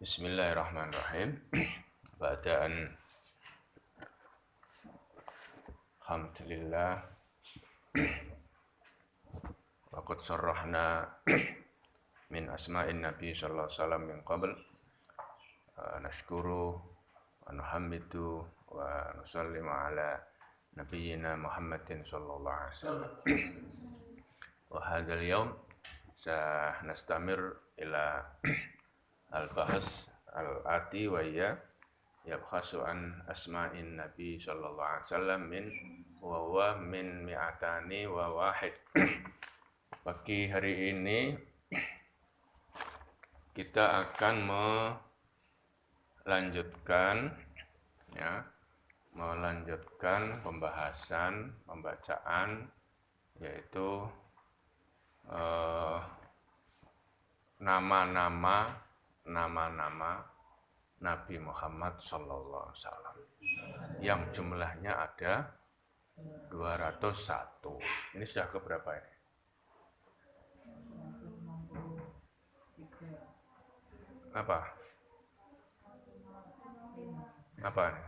Bismillahirrahmanirrahim. Ba'daan alhamdulillah wa qad sarrahna min asma'in nabi sallallahu alaihi wasallam min qabl nashkuru wa nuhammidu wa nusallimu ala nabiyyina Muhammadin sallallahu alaihi wasallam. Wa hadzal yawm sanastamir ila al-bahas al-ati wa hiya yabhasu an asma'in nabi sallallahu alaihi wasallam min mi'atani wa wahid. Pagi hari ini kita akan melanjutkan pembacaan yaitu nama-nama Nabi Muhammad sallallahu alaihi wasallam yang jumlahnya ada 201. Ini sudah ke berapa ini? Apa ini?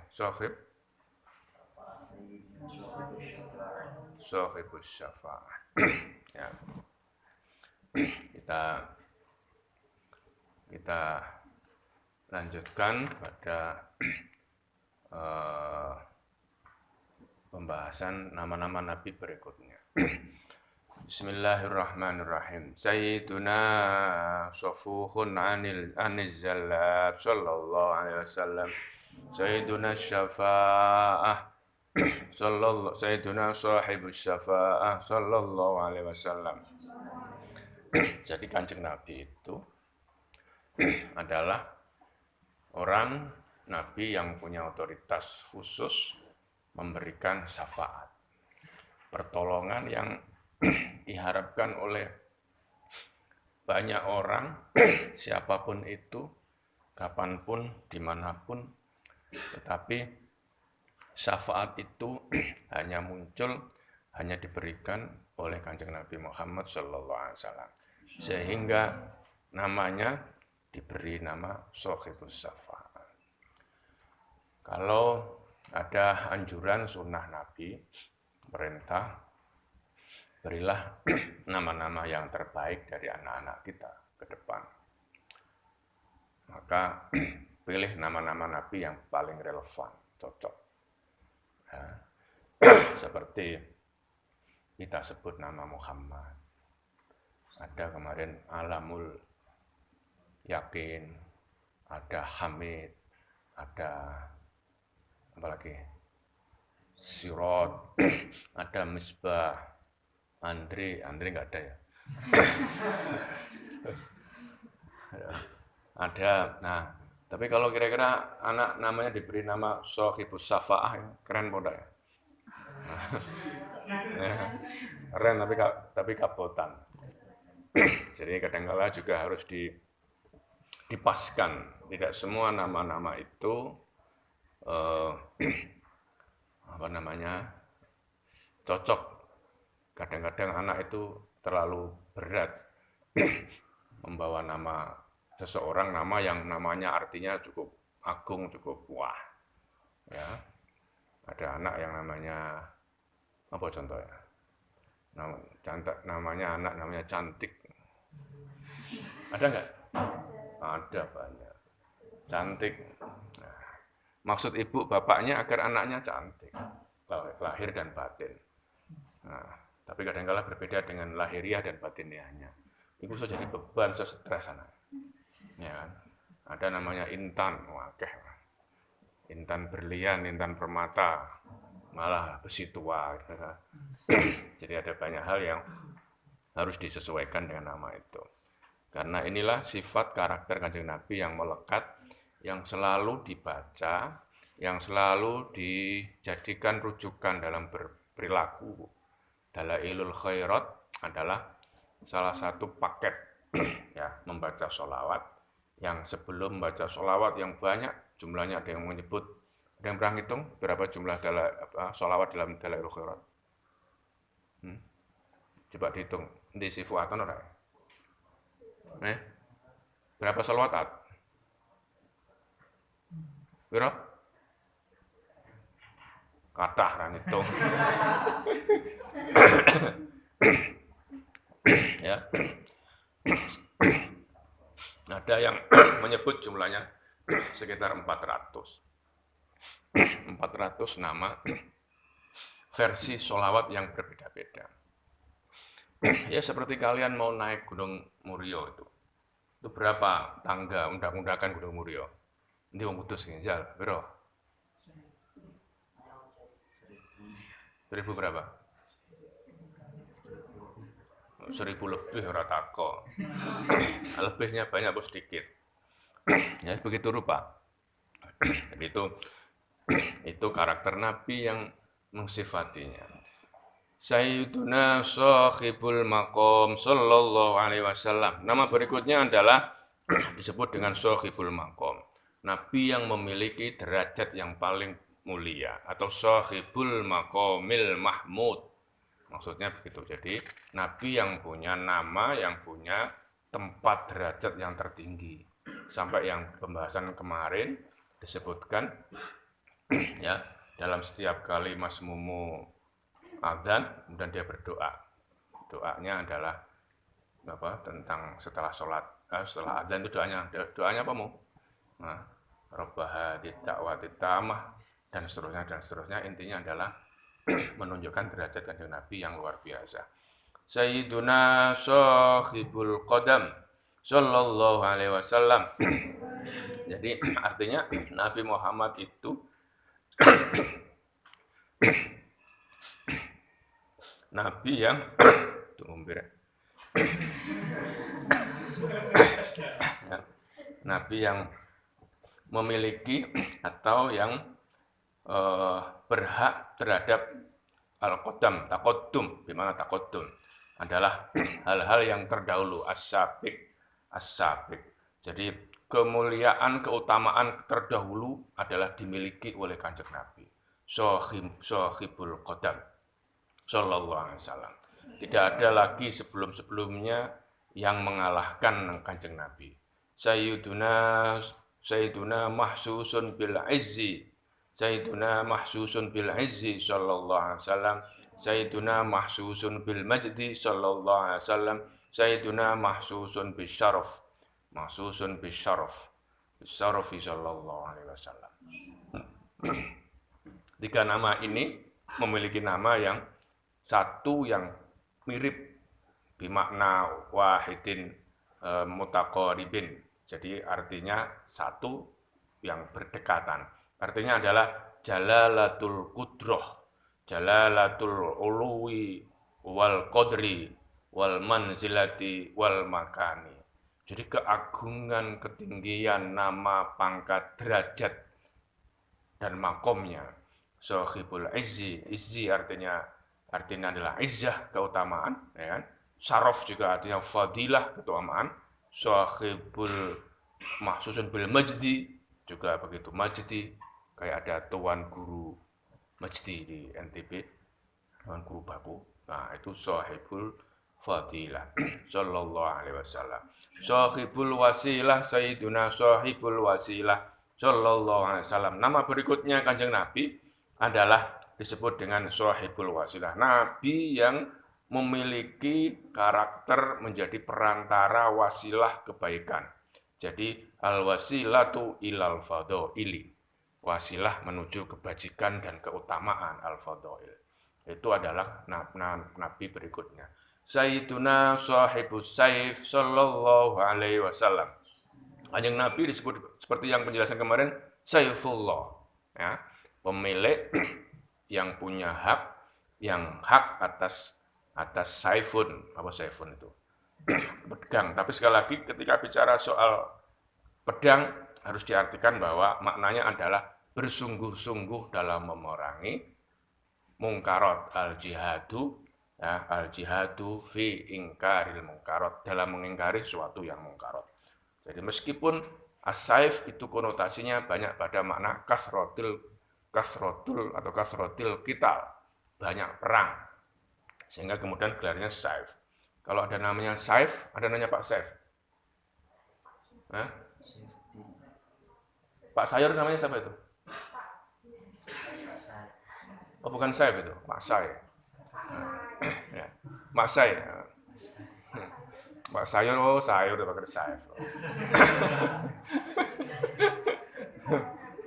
Sohibus Syafa'ah. Ya. Kita lanjutkan pada pembahasan nama-nama Nabi berikutnya. Bismillahirrahmanirrahim. Sayyiduna Safuhun Aniz Zallab sallallahu alaihi wasallam. Sayyiduna Syafa'ah Sayyiduna Sahibus Syafa'ah sallallahu alaihi wasallam. Jadi Kanjeng Nabi itu adalah orang Nabi yang punya otoritas khusus memberikan syafaat, pertolongan yang diharapkan oleh banyak orang, siapapun itu, kapanpun, dimanapun, tetapi syafaat itu hanya diberikan oleh Kanjeng Nabi Muhammad sallallahu alaihi wasallam, sehingga namanya diberi nama Sohibus Syafa'ah. Kalau ada anjuran sunnah Nabi, perintah, berilah nama-nama yang terbaik dari anak-anak kita ke depan. Maka pilih nama-nama Nabi yang paling relevan, cocok. Ya. Seperti kita sebut nama Muhammad. Ada kemarin Alamul Yakin, ada Hamid, ada apalagi Sirot, ada Misbah, Andre nggak ada ya. Terus, ada, nah, tapi kalau kira-kira anak namanya diberi nama Sohibus Syafa'ah, keren bodoh ya. Keren tapi kabotan. Jadi kadang-kala juga harus dipaskan. Tidak semua nama-nama itu cocok. Kadang-kadang anak itu terlalu berat membawa nama seseorang, nama yang namanya artinya cukup agung, cukup wah. Ya. Ada anak yang namanya apa contohnya? Namanya cantik. Ada nggak? Ada banyak. Cantik. Nah, maksud ibu bapaknya agar anaknya cantik, lahir dan batin. Nah, tapi kadang-kala berbeda dengan lahiriah dan batiniahnya. Ibu sudah jadi beban, sudah stres anak. Ya kan? Ada namanya Intan, wakeh. Intan berlian, Intan permata, malah besi tua. Jadi ada banyak hal yang harus disesuaikan dengan nama itu. Karena inilah sifat karakter Kanjeng Nabi yang melekat, yang selalu dibaca, yang selalu dijadikan rujukan dalam berperilaku. Dalailul khairat adalah salah satu paket ya, membaca sholawat. Yang sebelum membaca sholawat yang banyak, jumlahnya ada yang menyebut, ada yang pernah ngitung berapa jumlah sholawat dalam Dalailul khairat? Coba dihitung, di sifu aton ora? Berapa sholawat? Piro? Kathah ra ngitung. Ya. Ada yang menyebut jumlahnya sekitar 400. 400 nama versi sholawat yang berbeda-beda. Ya seperti kalian mau naik Gunung Murio itu. Itu berapa tangga undak-undakan Gunung Murio? Ini wong kudus nginjal, bro. 1000 berapa? 1000 lebih ora tako. Lebihnya banyak atau sedikit. Ya begitu rupa. Jadi itu karakter Nabi yang mensifatinya. Sayyiduna Shahibul Maqam sallallahu alaihi wasallam. Nama berikutnya adalah disebut dengan Shahibul Maqam. Nabi yang memiliki derajat yang paling mulia atau Shahibul Maqamil Mahmud. Maksudnya begitu. Jadi Nabi yang punya nama, yang punya tempat derajat yang tertinggi. Sampai yang pembahasan kemarin disebutkan ya dalam setiap kali masmumu adzan dan dia berdoa. Doanya adalah tentang setelah sholat, setelah adzan itu doanya apa mu? Nah, Rabbah da'wati tamah dan seterusnya. Intinya adalah menunjukkan derajat Kanjeng Nabi yang luar biasa. Sayyiduna Shahibul Qadam sallallahu alaihi wasallam. Jadi artinya Nabi Muhammad itu Nabi yang Nabi yang memiliki atau yang berhak terhadap al-qadam, taqaddum. Gimana taqaddum? Adalah hal-hal yang terdahulu, as-sabiq. Jadi kemuliaan, keutamaan terdahulu adalah dimiliki oleh Kanjeng Nabi. Shahibul Qadam sallallahu alaihi wasallam. Tidak ada lagi sebelum-sebelumnya yang mengalahkan Kanjeng Nabi. Sayyiduna mahsusun bil izzi. Sayyiduna mahsusun bil izzi sallallahu alaihi wasallam. Sayyiduna mahsusun bil majdi sallallahu alaihi wasallam. Sayyiduna mahsusun bis syaraf. Mahsusun bis syaraf. Bis syarafi sallallahu alaihi wasallam. Tiga nama ini memiliki nama yang satu yang mirip bimakna wahidin mutaqaribin. Jadi artinya satu yang berdekatan. Artinya adalah jalalatul qudrah, jalalatul uluwi wal qadri wal manzilati wal makani. Jadi keagungan, ketinggian, nama, pangkat, derajat dan makomnya. Shahibul izzi artinya adalah izzah, keutamaan, ya kan? Syaraf juga artinya fadilah, keutamaan. Shahibul mahsusun bil majdi juga begitu, majdi, kayak ada tuan guru majdi di NTB, tuan guru baku. Nah, itu shahibul fadilah sallallahu alaihi wasallam. Shahibul wasilah, sayyiduna shahibul wasilah sallallahu alaihi wasallam. Nama berikutnya Kanjeng Nabi adalah disebut dengan shahibul wasilah. Nabi yang memiliki karakter menjadi perantara wasilah kebaikan. Jadi al-wasilatu ilal fadhaili. Wasilah menuju kebajikan dan keutamaan al-fadhail. Itu adalah nabi berikutnya. Sayyiduna sahibus saif sallallahu alaihi wasallam. Kanjeng Nabi disebut seperti yang penjelasan kemarin, Saifullah, ya, pemilik yang punya hak, yang hak atas saifun. Apa saifun itu? Pedang. Tapi sekali lagi ketika bicara soal pedang harus diartikan bahwa maknanya adalah bersungguh-sungguh dalam memerangi mungkarat, al-jihadu, ya, al-jihadu fi ingkaril mungkarat, dalam mengingkari sesuatu yang mungkarat. Jadi meskipun as-saif itu konotasinya banyak pada makna kasrotil atau kasrotil qital, banyak perang, sehingga kemudian gelarnya saif. Kalau ada namanya Saif, ada namanya Pak Saif. Hah? Pak Sayur namanya siapa itu? Oh bukan Saif itu, Pak Sai. Ya. Pak Sai. Pak Sayur, oh sayur udah pakai Saif.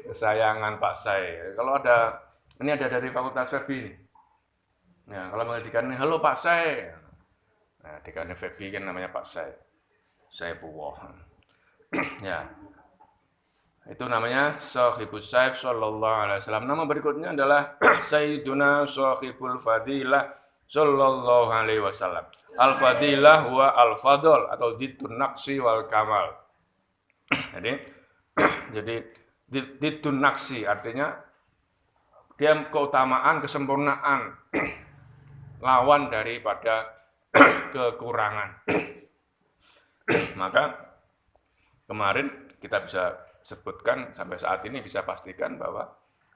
Kesayangan Pak Sai. Kalau ini ada dari Fakultas Verbi ini. Ya, kalau mengajikan halo Pak Sai. Nah, dekannya Verbi kan namanya Pak Sai. Saya Puwoh. Ya. Itu namanya Shahibus Saif sallallahu alaihi wasallam. Nama berikutnya adalah Sayyiduna Shahibul Fadilah sallallahu alaihi wasallam. Al-Fadilah huwa al-fadl atau ditun naqsi wal kamal. Jadi ditun naqsi artinya dia keutamaan, kesempurnaan lawan daripada kekurangan. Maka kemarin kita bisa sebutkan sampai saat ini bisa pastikan bahwa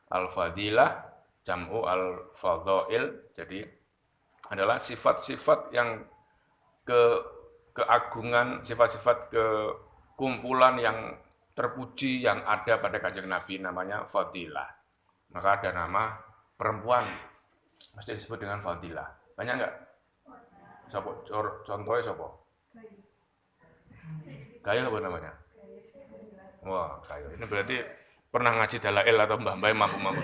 al-fadilah jam'u al-fadhail, jadi adalah sifat-sifat yang keagungan, sifat-sifat kekumpulan yang terpuji yang ada pada Kanjeng Nabi namanya fadilah. Maka ada nama perempuan mesti disebut dengan fadilah. Banyak enggak? Contohnya siapa? Gayo apa namanya? Wah, kayu. Ini berarti pernah ngaji dalail atau mbah-mbah mampu-mampu.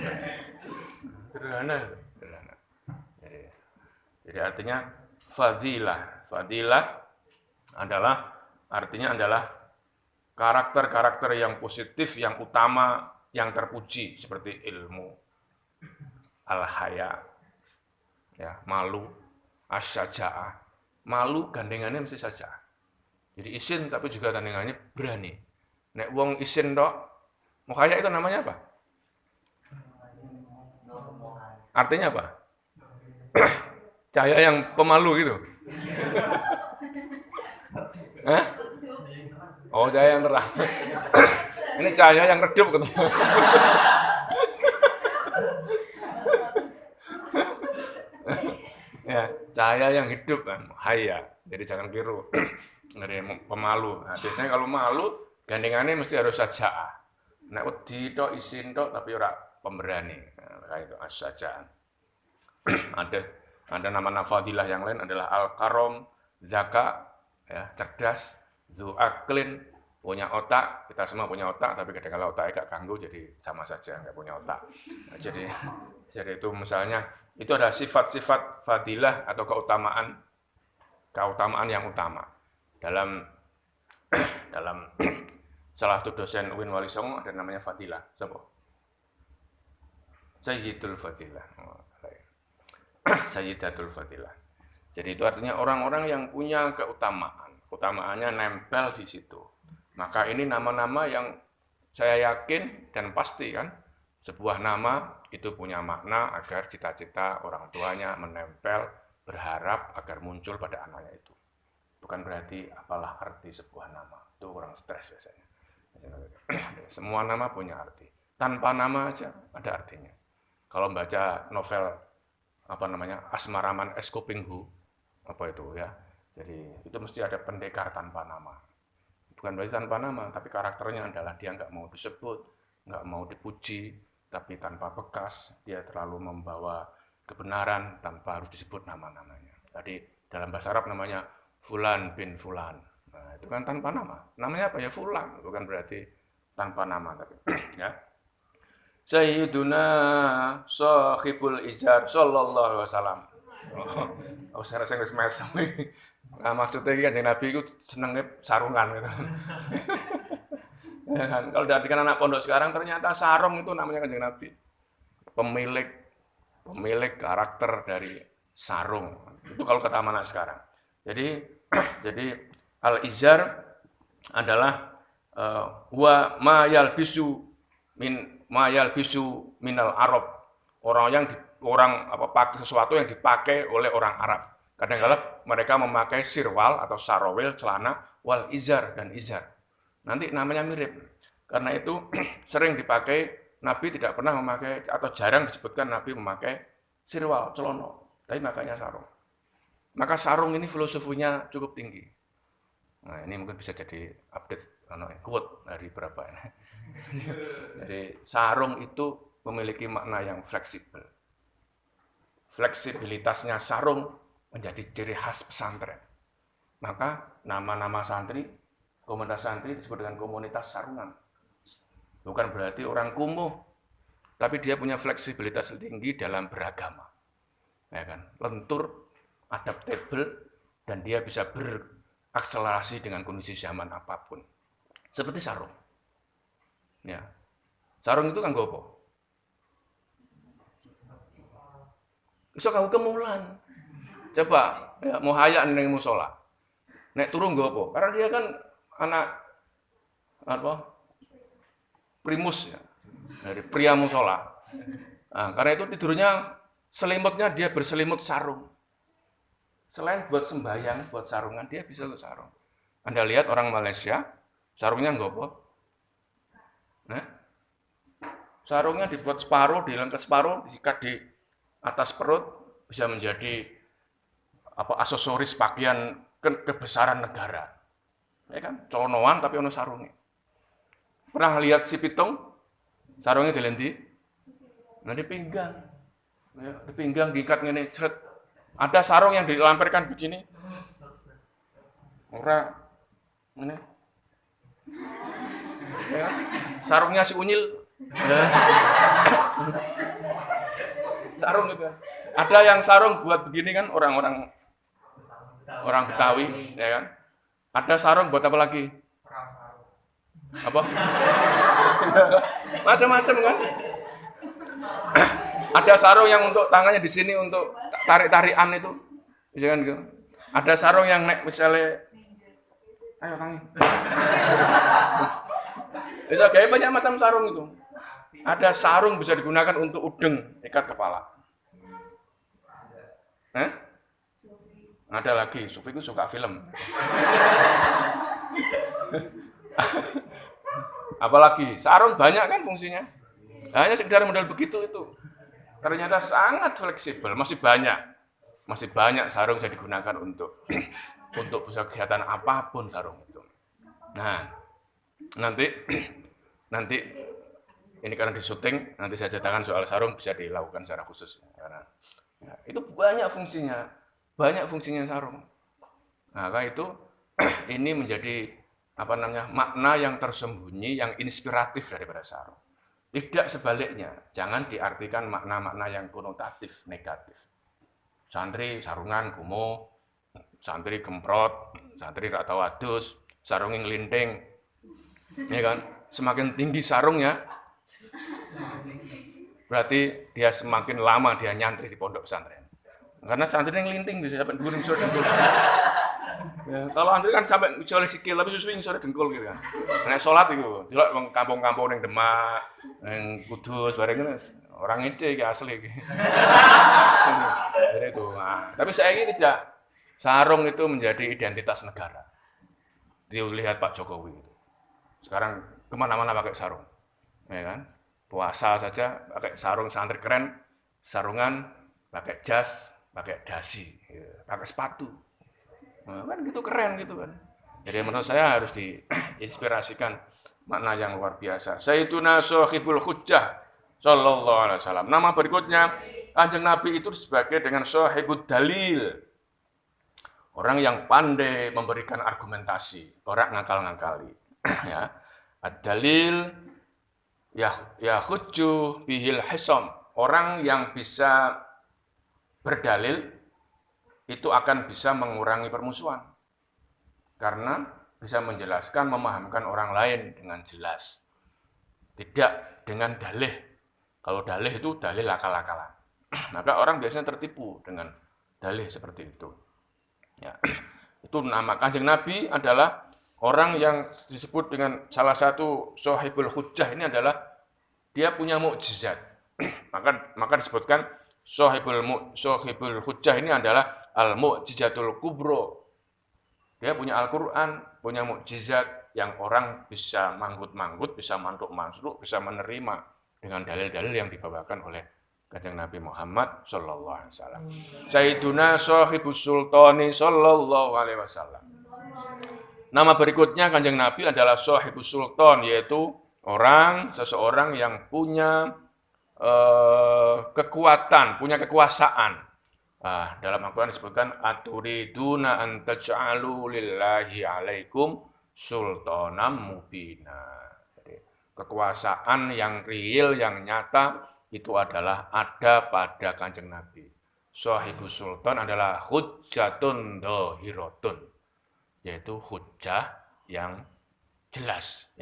Sederhana. Jadi artinya fadilah. Fadilah artinya adalah karakter-karakter yang positif, yang utama, yang terpuji seperti ilmu, al-haya, ya, malu, asy-syaja'ah. Malu gandengannya mesti saja. Jadi isin tapi juga gandengannya berani. Nek wong isin tok, mukhaya itu namanya apa? Artinya apa? Cahaya yang pemalu gitu. Hah? Oh, cahaya yang terang. Ini cahaya yang redup gitu. Ya, cahaya yang hidup kan, haya. Jadi jangan keliru. Dari pemalu. Nah, biasanya kalau malu gandengannya mesti harus saja'ah. Nek wedi tok isin tok tapi ora pemberani. Nah, itu as-saja'ah. Ada nama fadilah yang lain adalah al-karom, zaka, ya, cerdas, zu'aklin, punya otak. Kita semua punya otak, tapi kadang-kadang otaknya gak ganggu, jadi sama saja nggak punya otak. Nah, jadi itu misalnya itu ada sifat-sifat fadilah atau keutamaan yang utama dalam salah satu dosen UIN Wali Songo ada namanya Fadilah. Siapa? Sayyidul Fadilah. Sayyidatul Fadilah. Jadi itu artinya orang-orang yang punya keutamaan. Keutamaannya nempel di situ. Maka ini nama-nama yang saya yakin dan pasti kan, sebuah nama itu punya makna agar cita-cita orang tuanya menempel, berharap agar muncul pada anaknya itu. Bukan berarti apalah arti sebuah nama. Itu orang stres biasanya. Semua nama punya arti. Tanpa nama aja ada artinya. Kalau baca novel Asmaraman Eskopinghu, apa itu ya. Jadi itu mesti ada pendekar tanpa nama. Bukan berarti tanpa nama, tapi karakternya adalah dia nggak mau disebut, nggak mau dipuji, tapi tanpa bekas, dia terlalu membawa kebenaran tanpa harus disebut nama-namanya. Tadi dalam bahasa Arab namanya Fulan bin Fulan. Nah, itu kan tanpa nama. Namanya apa ya? Fulan, bukan berarti tanpa nama tapi ya. Sayyiduna Shahibul Izar sallallahu alaihi wasallam. Oh, saya rasa wis mesem. Nah, maksudnya iki Kanjeng Nabi iku senenge sarungan gitu. Ya kan? Kalau diartikan anak pondok sekarang ternyata sarung itu namanya Kanjeng Nabi. Pemilik karakter dari sarung. Itu kalau kata anak sekarang. Jadi al-izar adalah wa ma yalbisu minal Arab. Pakai sesuatu yang dipakai oleh orang Arab. Kadang-kadang mereka memakai sirwal atau sarawil, celana, wal izar dan izar. Nanti namanya mirip. Karena itu sering dipakai, Nabi tidak pernah memakai atau jarang disebutkan Nabi memakai sirwal, celono, tapi makanya sarung. Maka sarung ini filosofinya cukup tinggi. Nah, ini mungkin bisa jadi update quote dari berapa ini. Jadi sarung itu memiliki makna yang fleksibel. Fleksibilitasnya sarung menjadi ciri khas pesantren. Maka nama-nama santri, komunitas santri disebut dengan komunitas sarungan. Bukan berarti orang kumuh, tapi dia punya fleksibilitas tinggi dalam beragama. Ya kan? Lentur, adaptable, dan dia bisa berakselerasi dengan kondisi zaman apapun. Seperti sarung. Ya. Sarung itu kan apa? Iso kanggo kemulan. Coba ya, mau hayak ning musola. Nek turu nggo apa? Karena dia kan anak primus ya, dari pria musola. Nah, karena itu tidurnya selimutnya dia berselimut sarung. Selain buat sembahyang, buat sarungan, dia bisa untuk sarung. Anda lihat orang Malaysia, sarungnya nggo apa? Nah, sarungnya dibuat separuh, dilengket separuh, disikat di atas perut, bisa menjadi aksesoris pakaian kebesaran negara. Ya kan, colonoan tapi ono sarungnya. Pernah lihat si pitung? Sarungnya dilendi? Nah, di pinggang. Ya, di pinggang diikat ngene, cret. Ada sarung yang dilamparkan begini. Ora ngene. Ya, sarungnya si Unyil. Ya. Sarung itu. Ada yang sarung buat begini kan orang Betawi, ya kan? Ada sarung buat apa lagi? Apa? Macam-macam kan? Ada sarung yang untuk tangannya di sini untuk tarik-tarikan itu. Bisa kan gitu. Ada sarung yang nek misalnya ayo tangi. Bisa kayak banyak macam sarung itu. Ada sarung bisa digunakan untuk udeng, ikat kepala. Ada lagi, Sufi itu suka film. Apalagi, sarung banyak kan fungsinya. Hanya sekedar model begitu itu. Ternyata sangat fleksibel, masih banyak sarung bisa digunakan untuk kegiatan apapun sarung itu. Nah, nanti ini karena di syuting, nanti saya ceritakan soal sarung bisa dilakukan secara khusus. Karena ya, itu banyak fungsinya sarung. Nah, itu ini menjadi makna yang tersembunyi, yang inspiratif daripada sarung. Tidak sebaliknya, jangan diartikan makna-makna yang konotatif, negatif. Santri sarungan gumo, santri gemprot, santri rak tau adus, sarungnya ngelinting. Ya kan? Semakin tinggi sarungnya, berarti dia semakin lama dia nyantri di pondok pesantren. Karena santri yang ngelinting bisa sampai guling sore dengkul. Ya, kalau antri kan sampai sore sikil, tapi susu sore dengkul gitu kan. Nek salat itu, delok wong kampung-kampung ning Demak, ning Kudus, bareng orang ngece iki asli iki. Jadi itu. Nah, tapi saya ini tidak. Sarung itu menjadi identitas negara. Dilihat Pak Jokowi itu. Sekarang kemana-mana pakai sarung. Ya kan? Puasa saja pakai sarung, santri keren, sarungan, pakai jas, pakai dasi, pakai sepatu. Nah, kan gitu keren gitu kan. Jadi menurut saya harus diinspirasikan makna yang luar biasa. Sayyiduna Shahibul Hujjah sallallahu alaihi wasallam. Nama berikutnya Kanjeng Nabi itu sebagai dengan Shahibud Dalil. Orang yang pandai memberikan argumentasi, orang ngakal-ngakali. Ya. Ad-dalil ya hujju bihil hisam. Orang yang bisa berdalil itu akan bisa mengurangi permusuhan. Karena bisa menjelaskan, memahamkan orang lain dengan jelas. Tidak dengan dalih. Kalau dalih itu dalih akal-akalan. Maka orang biasanya tertipu dengan dalih seperti itu. Ya. Itu nama Kanjeng Nabi adalah orang yang disebut dengan salah satu Shahibul Hujjah ini adalah dia punya mukjizat. maka disebutkan Shahibul Hujjah ini adalah al-mu'jizatul kubro. Dia punya Al-Quran, punya mukjizat yang orang bisa manggut-manggut, bisa mantuk-mantuk, bisa menerima dengan dalil-dalil yang dibawakan oleh Kanjeng Nabi Muhammad sallallahu alaihi wasallam. Sayyiduna Shahibus Sultani sallallahu alaihi wasallam. Nama berikutnya Kanjeng Nabi adalah Shahibus Sultan, yaitu seseorang yang punya kekuatan, punya kekuasaan. Dalam Al-Quran disebutkan aturiduna an taj'alu lillahi alaikum sultanan mubina. Jadi, kekuasaan yang real, yang nyata itu adalah ada pada Kanjeng Nabi. Sahibus sultan adalah hujjatun dhahiratun, yaitu hujjah yang jelas,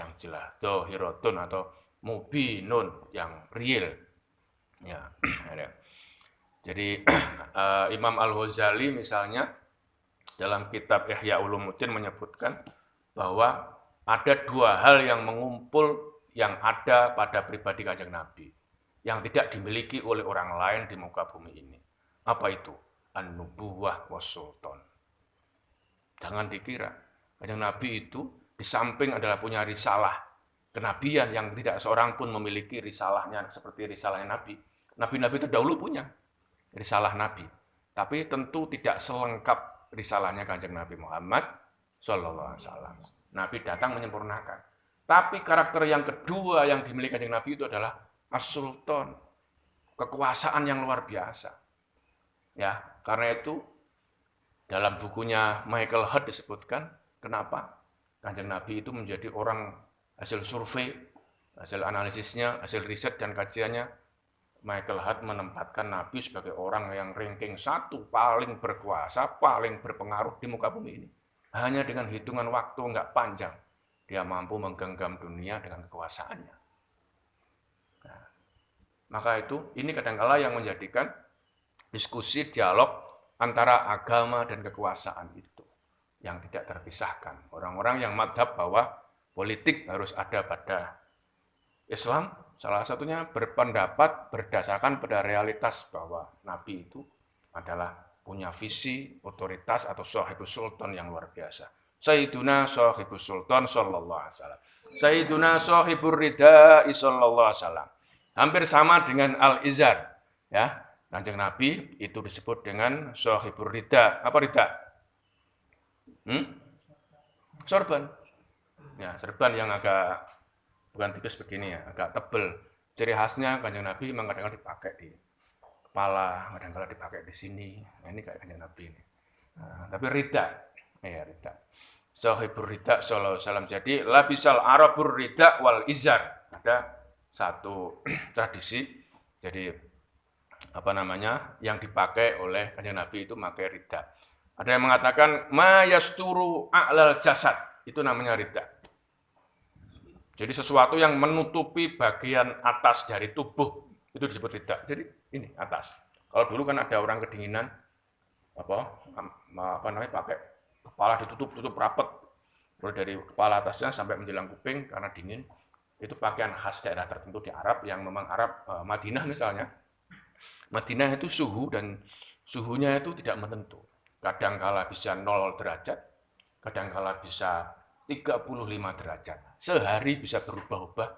dhahiratun atau mubinun yang real. Ya, ada. Jadi Imam Al-Ghazali misalnya dalam kitab Ihya Ulumuddin menyebutkan bahwa ada dua hal yang mengumpul yang ada pada pribadi Kanjeng Nabi yang tidak dimiliki oleh orang lain di muka bumi ini. Apa itu? An-nubuwah was-sultan. Jangan dikira Kanjeng Nabi itu di samping adalah punya risalah kenabian yang tidak seorang pun memiliki risalahnya seperti risalahnya Nabi. Nabi-nabi terdahulu punya risalah Nabi, tapi tentu tidak selengkap risalahnya Kanjeng Nabi Muhammad Sallallahu Alaihi Wasallam. Nabi datang menyempurnakan. Tapi karakter yang kedua yang dimiliki Kanjeng Nabi itu adalah as-sultan, kekuasaan yang luar biasa. Ya, karena itu dalam bukunya Michael Hart disebutkan kenapa Kanjeng Nabi itu menjadi orang hasil survei, hasil analisisnya, hasil riset dan kajiannya. Michael Hart menempatkan Nabi sebagai orang yang ranking 1 paling berkuasa, paling berpengaruh di muka bumi ini. Hanya dengan hitungan waktu nggak panjang, dia mampu menggenggam dunia dengan kekuasaannya. Nah, maka itu, ini kadang-kala yang menjadikan diskusi, dialog antara agama dan kekuasaan itu yang tidak terpisahkan. Orang-orang yang madhab bahwa politik harus ada pada Islam, salah satunya berpendapat berdasarkan pada realitas bahwa Nabi itu adalah punya visi, otoritas atau sahibus sultan yang luar biasa. Sayyiduna sahibus sultan sallallahu alaihi wasallam. Sayyiduna sahibur ridha sallallahu alaihi wasallam. Hampir sama dengan al-izar, ya. Kanjeng Nabi itu disebut dengan sahibur ridha. Apa ridha? Sorban. Ya, serban yang agak bukan tipis begini ya, agak tebel. Ciri khasnya Kanjeng Nabi memang kadang-kadang dipakai di kepala, kadang-kadang dipakai di sini. Nah, ini kayak Kanjeng Nabi ini. Nah, tapi rida, ya rida. Sahibur rida sallallahu alaihi wasallam. Jadi labisal arabur rida wal izar. Ada satu tradisi. Jadi apa namanya yang dipakai oleh Kanjeng Nabi itu pakai rida. Ada yang mengatakan ma yasturu a'lal jasad. Itu namanya rida. Jadi sesuatu yang menutupi bagian atas dari tubuh itu disebut rida. Jadi ini atas. Kalau dulu kan ada orang kedinginan, apa namanya pakai kepala tutup rapat, mulai dari kepala atasnya sampai menjelang kuping karena dingin. Itu pakaian khas daerah tertentu di Arab yang memang Arab, Madinah misalnya. Madinah itu suhu dan suhunya itu tidak menentu. Kadang-kala bisa 0 derajat, kadang-kala bisa 35 derajat. Sehari bisa berubah-ubah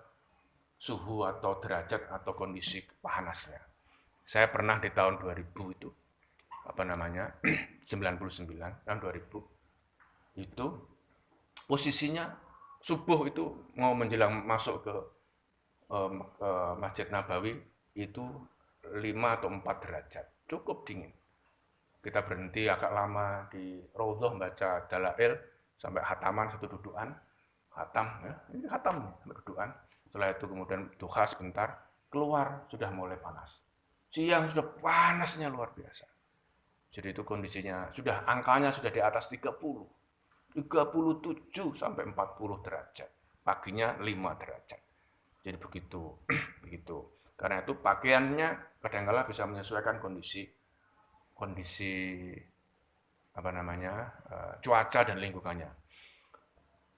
suhu atau derajat atau kondisi panasnya. Saya pernah di tahun 2000 itu, 99, tahun 2000, itu posisinya subuh itu mau menjelang masuk ke Masjid Nabawi itu 5 atau 4 derajat. Cukup dingin. Kita berhenti agak lama di Raudhah baca Dalail, sampai khataman satu dudukan, khatam ya, ini khatam dudukan. Setelah itu kemudian duha sebentar, keluar sudah mulai panas. Siang sudah panasnya luar biasa. Jadi itu kondisinya sudah angkanya sudah di atas 30, 37 sampai 40 derajat. Paginya 5 derajat. Jadi begitu, begitu. Karena itu pakaiannya kadang-kala bisa menyesuaikan kondisi cuaca dan lingkungannya.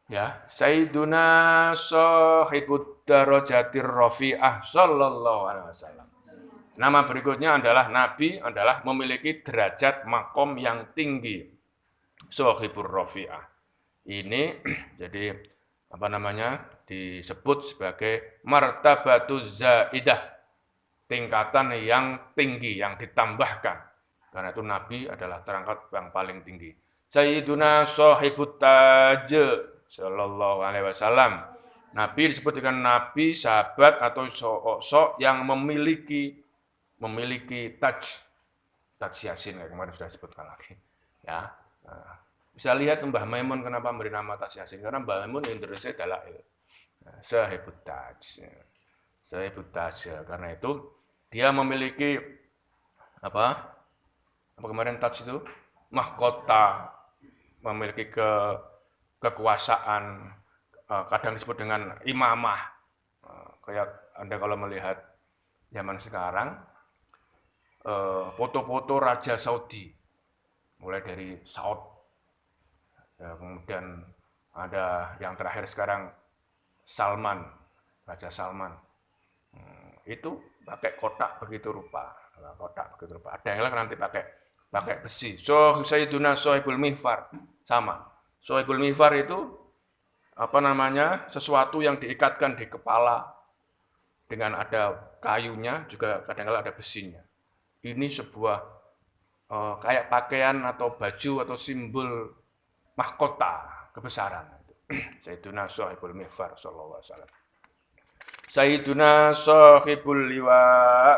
Ya, Sayyiduna Shahibud Darajatir Rafi'ah sallallahu alaihi wasallam. Nama berikutnya adalah Nabi adalah memiliki derajat makom yang tinggi. Shahibur Rafi'ah. Ini jadi disebut sebagai martabatuz zaidah. Tingkatan yang tinggi, yang ditambahkan. Karena itu Nabi adalah terangkat yang paling tinggi. Sayyiduna Shahibut Taj sallallahu alaihi wasallam. Nabi disebut dengan nabi, sahabat atau sosok yang memiliki taj Yasin kayak kemarin sudah disebutkan lagi. Ya. Nah, bisa lihat Mbah Maimun kenapa memberi nama taj Yasin karena Mbah Maimun Indonesia dalail. Sahibut taj. Sahibut taj. Karena itu dia memiliki apa? Apa kemarin taj itu? Mahkota, memiliki kekuasaan, kadang disebut dengan imamah. Kayak Anda kalau melihat zaman sekarang, foto-foto Raja Saudi, mulai dari Saud, ya, kemudian ada yang terakhir sekarang Salman, Raja Salman, itu pakai kotak begitu rupa, Ada yang nanti pakai besi. Sayyiduna Sohibul Mihfar sama. Sohibul Mihfar itu sesuatu yang diikatkan di kepala dengan ada kayunya, juga kadang-kadang ada besinya. Ini sebuah kayak pakaian atau baju atau simbol mahkota kebesaran. Sayyiduna Sohibul Mihfar sallallahu alaihi wasallam. Sayyiduna Sohibul Liwa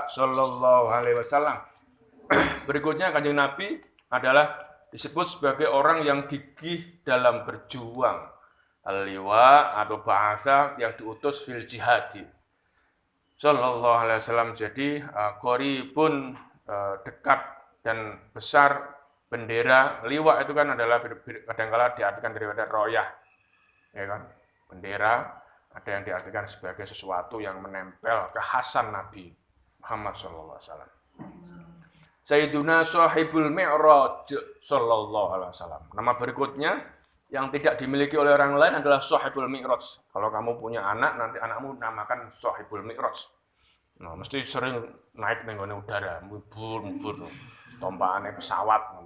sallallahu alaihi wasallam. Berikutnya Kanjeng Nabi adalah disebut sebagai orang yang gigih dalam berjuang. Al-liwa atau bahasa yang diutus fil jihadi. Sallallahu alaihi wasallam. Jadi qoribun, dekat dan besar bendera. Liwa itu kan adalah kadang-kala diartikan daripada royah. Ya kan? Bendera ada yang diartikan sebagai sesuatu yang menempel kekhasan Nabi Muhammad sallallahu alaihi wasallam. Sayyiduna Sahibul Mi'raj sallallahu alaihi wasallam. Nama berikutnya yang tidak dimiliki oleh orang lain adalah Sahibul Mi'raj. Kalau kamu punya anak, nanti anakmu namakan Sahibul Mi'raj. Nah, mesti sering naik nenggone udara, mubur, tompaane pesawat,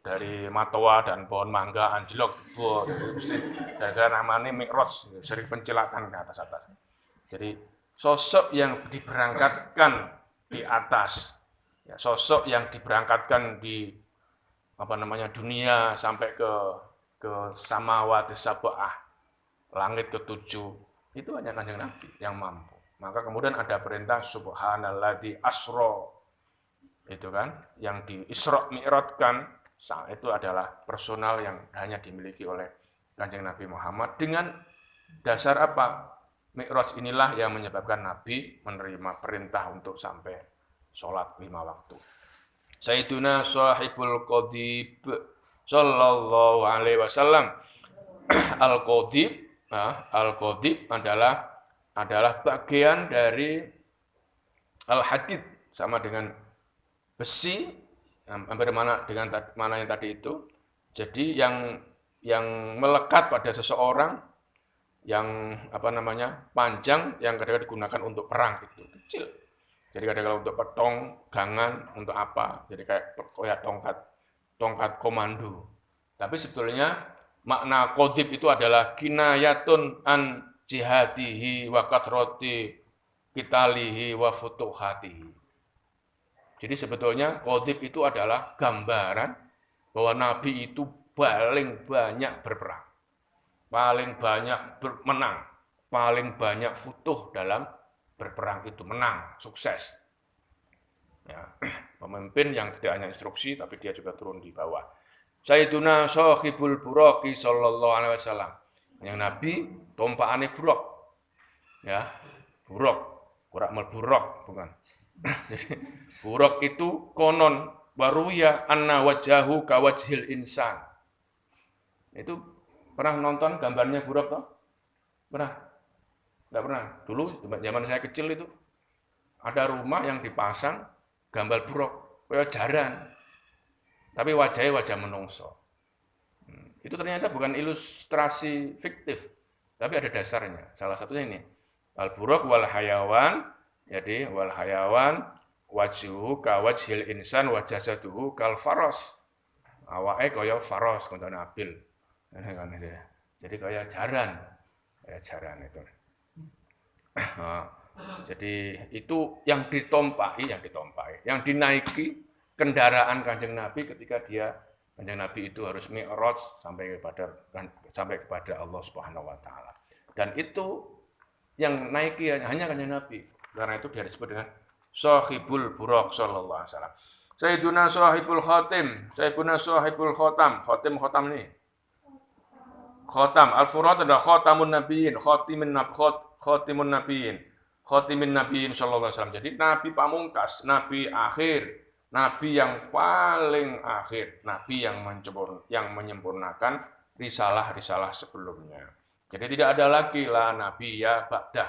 dari matoa dan pohon mangga anjlok, mesti gara-gara namanya Mi'raj, sering pencilatan ke atas. Jadi sosok yang diberangkatkan di atas, ya, sosok yang diberangkatkan di dunia sampai ke samawati sab'ah, langit ketujuh, itu hanya Kanjeng Nabi yang mampu. Maka kemudian ada perintah subhanalladzi asra, itu kan yang di Isra Mi'rajkan, itu adalah personal yang hanya dimiliki oleh Kanjeng Nabi Muhammad. Dengan dasar apa? Mi'raj inilah yang menyebabkan Nabi menerima perintah untuk sampai sholat 5 waktu. Sayyiduna Sahibul Qadib sallallahu alaihi wasallam. Al-Qadib adalah bagian dari al-hadid, sama dengan besi, hampir dengan mana yang tadi itu. Jadi yang melekat pada seseorang, yang panjang, yang kadang-kadang digunakan untuk perang, itu kecil. Jadi kadang-kadang untuk petong, gangan, untuk apa? Jadi kayak tongkat komando. Tapi sebetulnya makna qadib itu adalah kinayatun an jihadihi wa kathroti qitalihi wa futuhatihi. Jadi sebetulnya qadib itu adalah gambaran bahwa Nabi itu paling banyak berperang, paling banyak menang, paling banyak futuh dalam berperang, itu menang, sukses. Ya, pemimpin yang tidak hanya instruksi, tapi dia juga turun di bawah. Sayyiduna Sahibul Buraqi sallallahu alaihi wasallam. Yang Nabi tompakane buraq. Ya, buraq, ora melburaq, bukan. Jadi buraq itu konon waruya anna wajahu kawajhil insan. Itu pernah nonton gambarnya buraq toh? Pernah? Enggak pernah. Dulu zaman saya kecil itu ada rumah yang dipasang gambar buraq, kayak jaran. Tapi wajahnya wajah menungso. Itu ternyata bukan ilustrasi fiktif, tapi ada dasarnya. Salah satunya ini. Al-buraq wal hayawan, jadi wal hayawan wajhuhu ka wajhil insan wa jasaduhu kal faras. Awake kaya faras, kontone abil. Jadi kayak jaran. Kayak jaran itu. Jadi itu yang ditompaki, yang dinaiki kendaraan Kanjeng Nabi ketika Kanjeng Nabi itu harus mi'raj sampai kepada Allah Subhanahu wa taala. Dan itu yang naiki hanya Nabi. Karena itu dia disebut dengan Sahibul Buraq sallallahu alaihi wasallam. Sayyiduna Sahibul Khatim, Sayyiduna Sahibul Khatam. Khatam ini. Khatam, Al-Furat adalah Khatamun Nabiyyin, Khatimun Nabiyyin. Khatimin Nabiyyin sallallahu alaihi wasallam. Jadi nabi pamungkas, nabi akhir, nabi yang paling akhir, nabi yang menyempurnakan risalah-risalah sebelumnya. Jadi tidak ada lagi lah nabi ya ba'dah.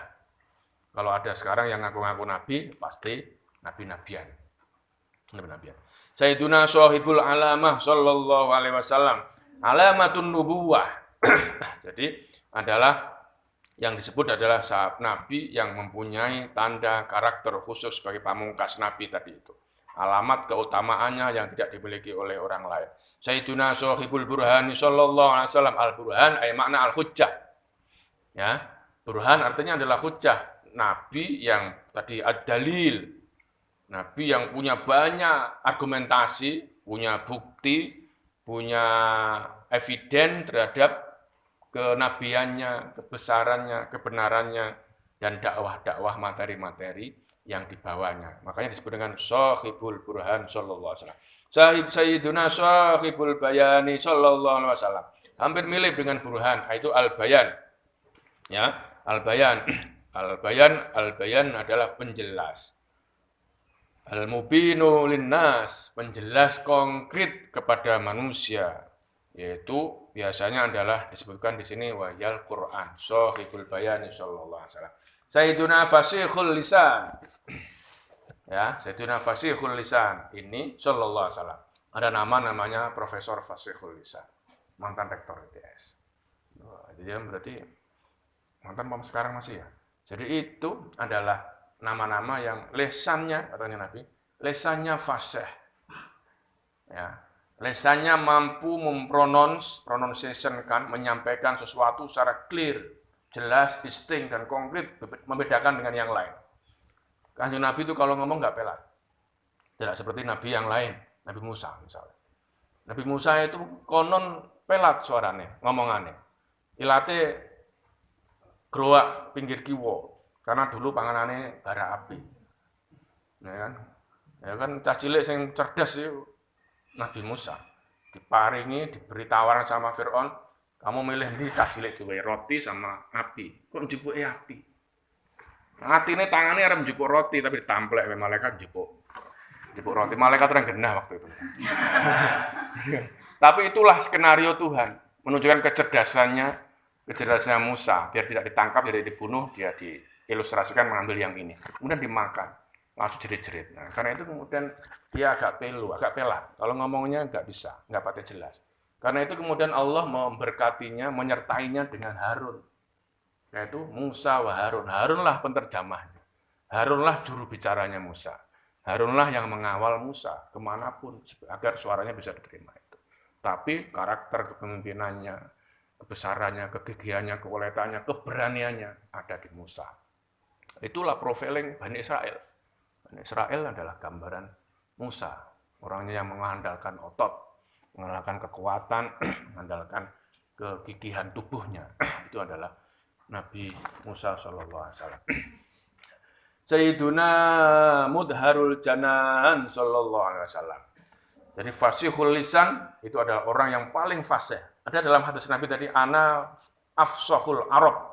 Kalau ada sekarang yang ngaku-ngaku nabi, pasti nabi-nabian. Nabi-nabian. Sayyiduna Shahibul Alamah sallallahu alaihi wasallam. Alamatun nubuwah. Jadi adalah yang disebut adalah sahabat Nabi yang mempunyai tanda karakter khusus sebagai pamungkas Nabi tadi itu. Alamat keutamaannya yang tidak dimiliki oleh orang lain. Sayyiduna Shahibul Burhani sallallahu alaihi wasallam. Al-Burhan ay makna al-hujjah. Ya, burhan artinya adalah hujjah. Nabi yang tadi ad-dalil. Nabi yang punya banyak argumentasi, punya bukti, punya eviden terhadap kenabiannya, kebesarannya, kebenarannya, dan dakwah-dakwah materi-materi yang dibawanya. Makanya disebut dengan Shahibul Burhan sallallahu alaihi wasallam. Sayyiduna Shahibul Bayani sallallahu alaihi wasallam. Hampir mirip dengan Burhan, yaitu Al-Bayan. Ya, Al-Bayan. Al-Bayan adalah penjelas. Al-Mubinu linnas, penjelas konkret kepada manusia. Yaitu biasanya adalah disebutkan di sini wayal Quran, Shahibul Bayani sallallahu alaihi wasallam. Sayyiduna Fasihul Lisan. Ya, Sayyiduna Fasihul Lisan ini sallallahu alaihi wasallam. Ada namanya Profesor Fasihul Lisan, mantan rektor ITS. Jadi berarti mantan sekarang masih ya. Jadi itu adalah nama-nama yang lesannya katanya Nabi, lesannya fasih. Ya. Lesannya mampu pronunciation kan, menyampaikan sesuatu secara clear, jelas, distinct, dan konkret, membedakan dengan yang lain. Kanjeng Nabi itu kalau ngomong nggak pelat. Tidak seperti Nabi yang lain, Nabi Musa misalnya. Nabi Musa itu konon pelat suaranya, ngomongannya. Ilate geroak pinggir kiwo, karena dulu panganannya bara api. Ya kan cah cilik sing cerdas itu Nabi Musa diparingi, diberi tawaran sama Fir'aun, kamu milih ini cah cilik duwe roti sama api. Kok njupuke api? Atine tangannya arep njupuk roti tapi ditamplek oleh malaikat njupuk roti. Malaikat terang genah waktu itu. Tapi itulah skenario Tuhan, menunjukkan kecerdasannya Musa, biar tidak ditangkap, biar tidak dibunuh, dia diilustrasikan mengambil yang ini. Kemudian dimakan. Langsung jerit-jerit. Nah, karena itu kemudian dia agak pelat. Kalau ngomongnya nggak bisa, nggak patah jelas. Karena itu kemudian Allah memberkatinya, menyertainya dengan Harun. Yaitu Musa wa Harun. Harunlah penterjemahnya. Harunlah juru bicaranya Musa. Harunlah yang mengawal Musa kemanapun agar suaranya bisa diterima itu. Tapi karakter kepemimpinannya, kebesarannya, kegigihannya, keuletannya, keberaniannya ada di Musa. Itulah profiling Bani Israel. Israel adalah gambaran Musa, orangnya yang mengandalkan otot, mengandalkan kekuatan, mengandalkan kegigihan tubuhnya. Itu adalah Nabi Musa sallallahu alaihi wasallam. Sayyiduna Mudharul Janan sallallahu alaihi wasallam. Jadi fasihul lisan itu adalah orang yang paling fasih. Ada dalam hadis Nabi tadi, ana afsahul Arab.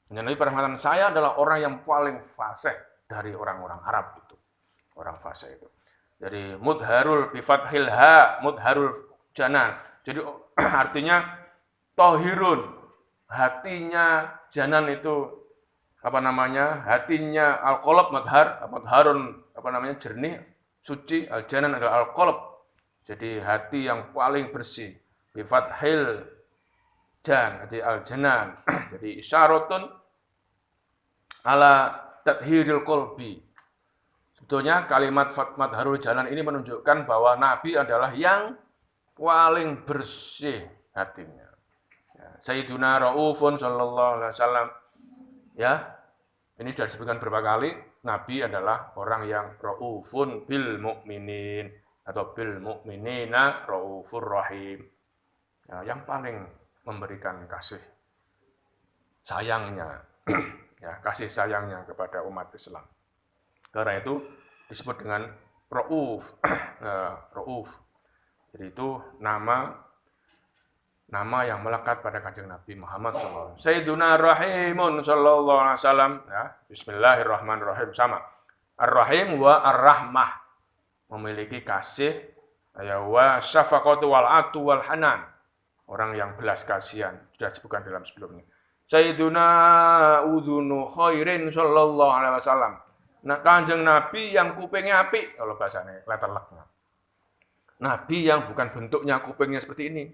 Nabi pada mengatakan saya adalah orang yang paling fasih dari orang-orang Arab itu, orang fasih itu. Jadi mudharul bifathil ha, mudharul janan. Jadi artinya tohirun, hatinya janan itu hatinya al-qalb madharun jernih, suci, al-janan adalah al-qalb. Jadi hati yang paling bersih. Bifathil jan, jadi al-janan. Jadi isyaratun ala tathhiril qalbi. Sebetulnya kalimat madharul janan ini menunjukkan bahwa Nabi adalah yang paling bersih hatinya. Sayyiduna Raufun sallallahu alaihi wasallam. Ya, ini sudah disebutkan berapa kali. Nabi adalah orang yang Raufun bil mukminin atau bil mukminina raufur rahim. Ya, yang paling memberikan kasih sayangnya, ya, kasih sayangnya kepada umat Islam. Karena itu disebut dengan Rauf. Rauf. Jadi itu nama yang melekat pada Kanjeng Nabi Muhammad SAW. Sayyiduna Rahimun sallallahu alaihi wasallam, ya. Bismillahirrahmanirrahim, sama. Ar-Rahim wa Ar-Rahmah, memiliki kasih, ya, wa syafaqatu wal atu wal hanan, orang yang belas kasihan, sudah disebutkan dalam sebelumnya. Sayyiduna udhunu khairin sallallahu alaihi wasallam. Nah, Kanjeng Nabi yang kupingnya apik, kalau bahasanya letterleknya. Nabi yang bukan bentuknya kupingnya seperti ini.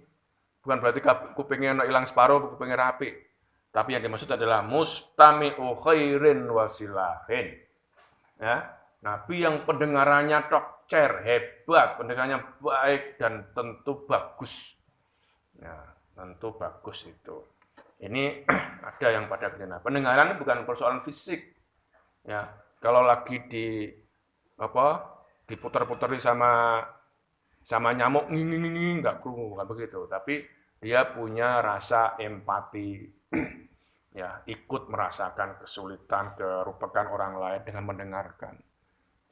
Bukan berarti kupingnya hilang separuh, kupingnya rapi. Tapi yang dimaksud adalah mustami'u khairin wasilahin. Ya, Nabi yang pendengarannya tokcer, hebat, pendengarannya baik dan tentu bagus. Ya, tentu bagus itu. Ini ada yang pada kenal. Pendengaran bukan persoalan fisik. Ya, kalau lagi diputar-putari sama nyamuk, nggak krungu, bukan begitu. Tapi dia punya rasa empati, ya, ikut merasakan kesulitan, kerupakan orang lain dengan mendengarkan.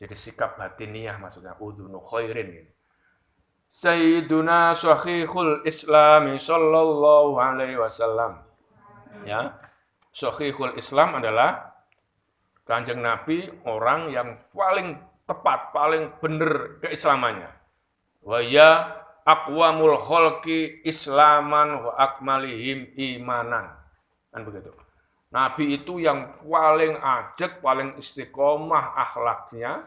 Jadi sikap batiniah maksudnya udhunu khairin. Sayyiduna Shahihul Islami sallallahu alaihi wasallam. Ya, Shahihul Islam adalah Kanjeng Nabi orang yang paling tepat, paling benar keislamannya. Wa ya aqwamul khalqi islaman wa akmalihim imanan. Kan begitu. Nabi itu yang paling ajak, paling istiqomah akhlaknya,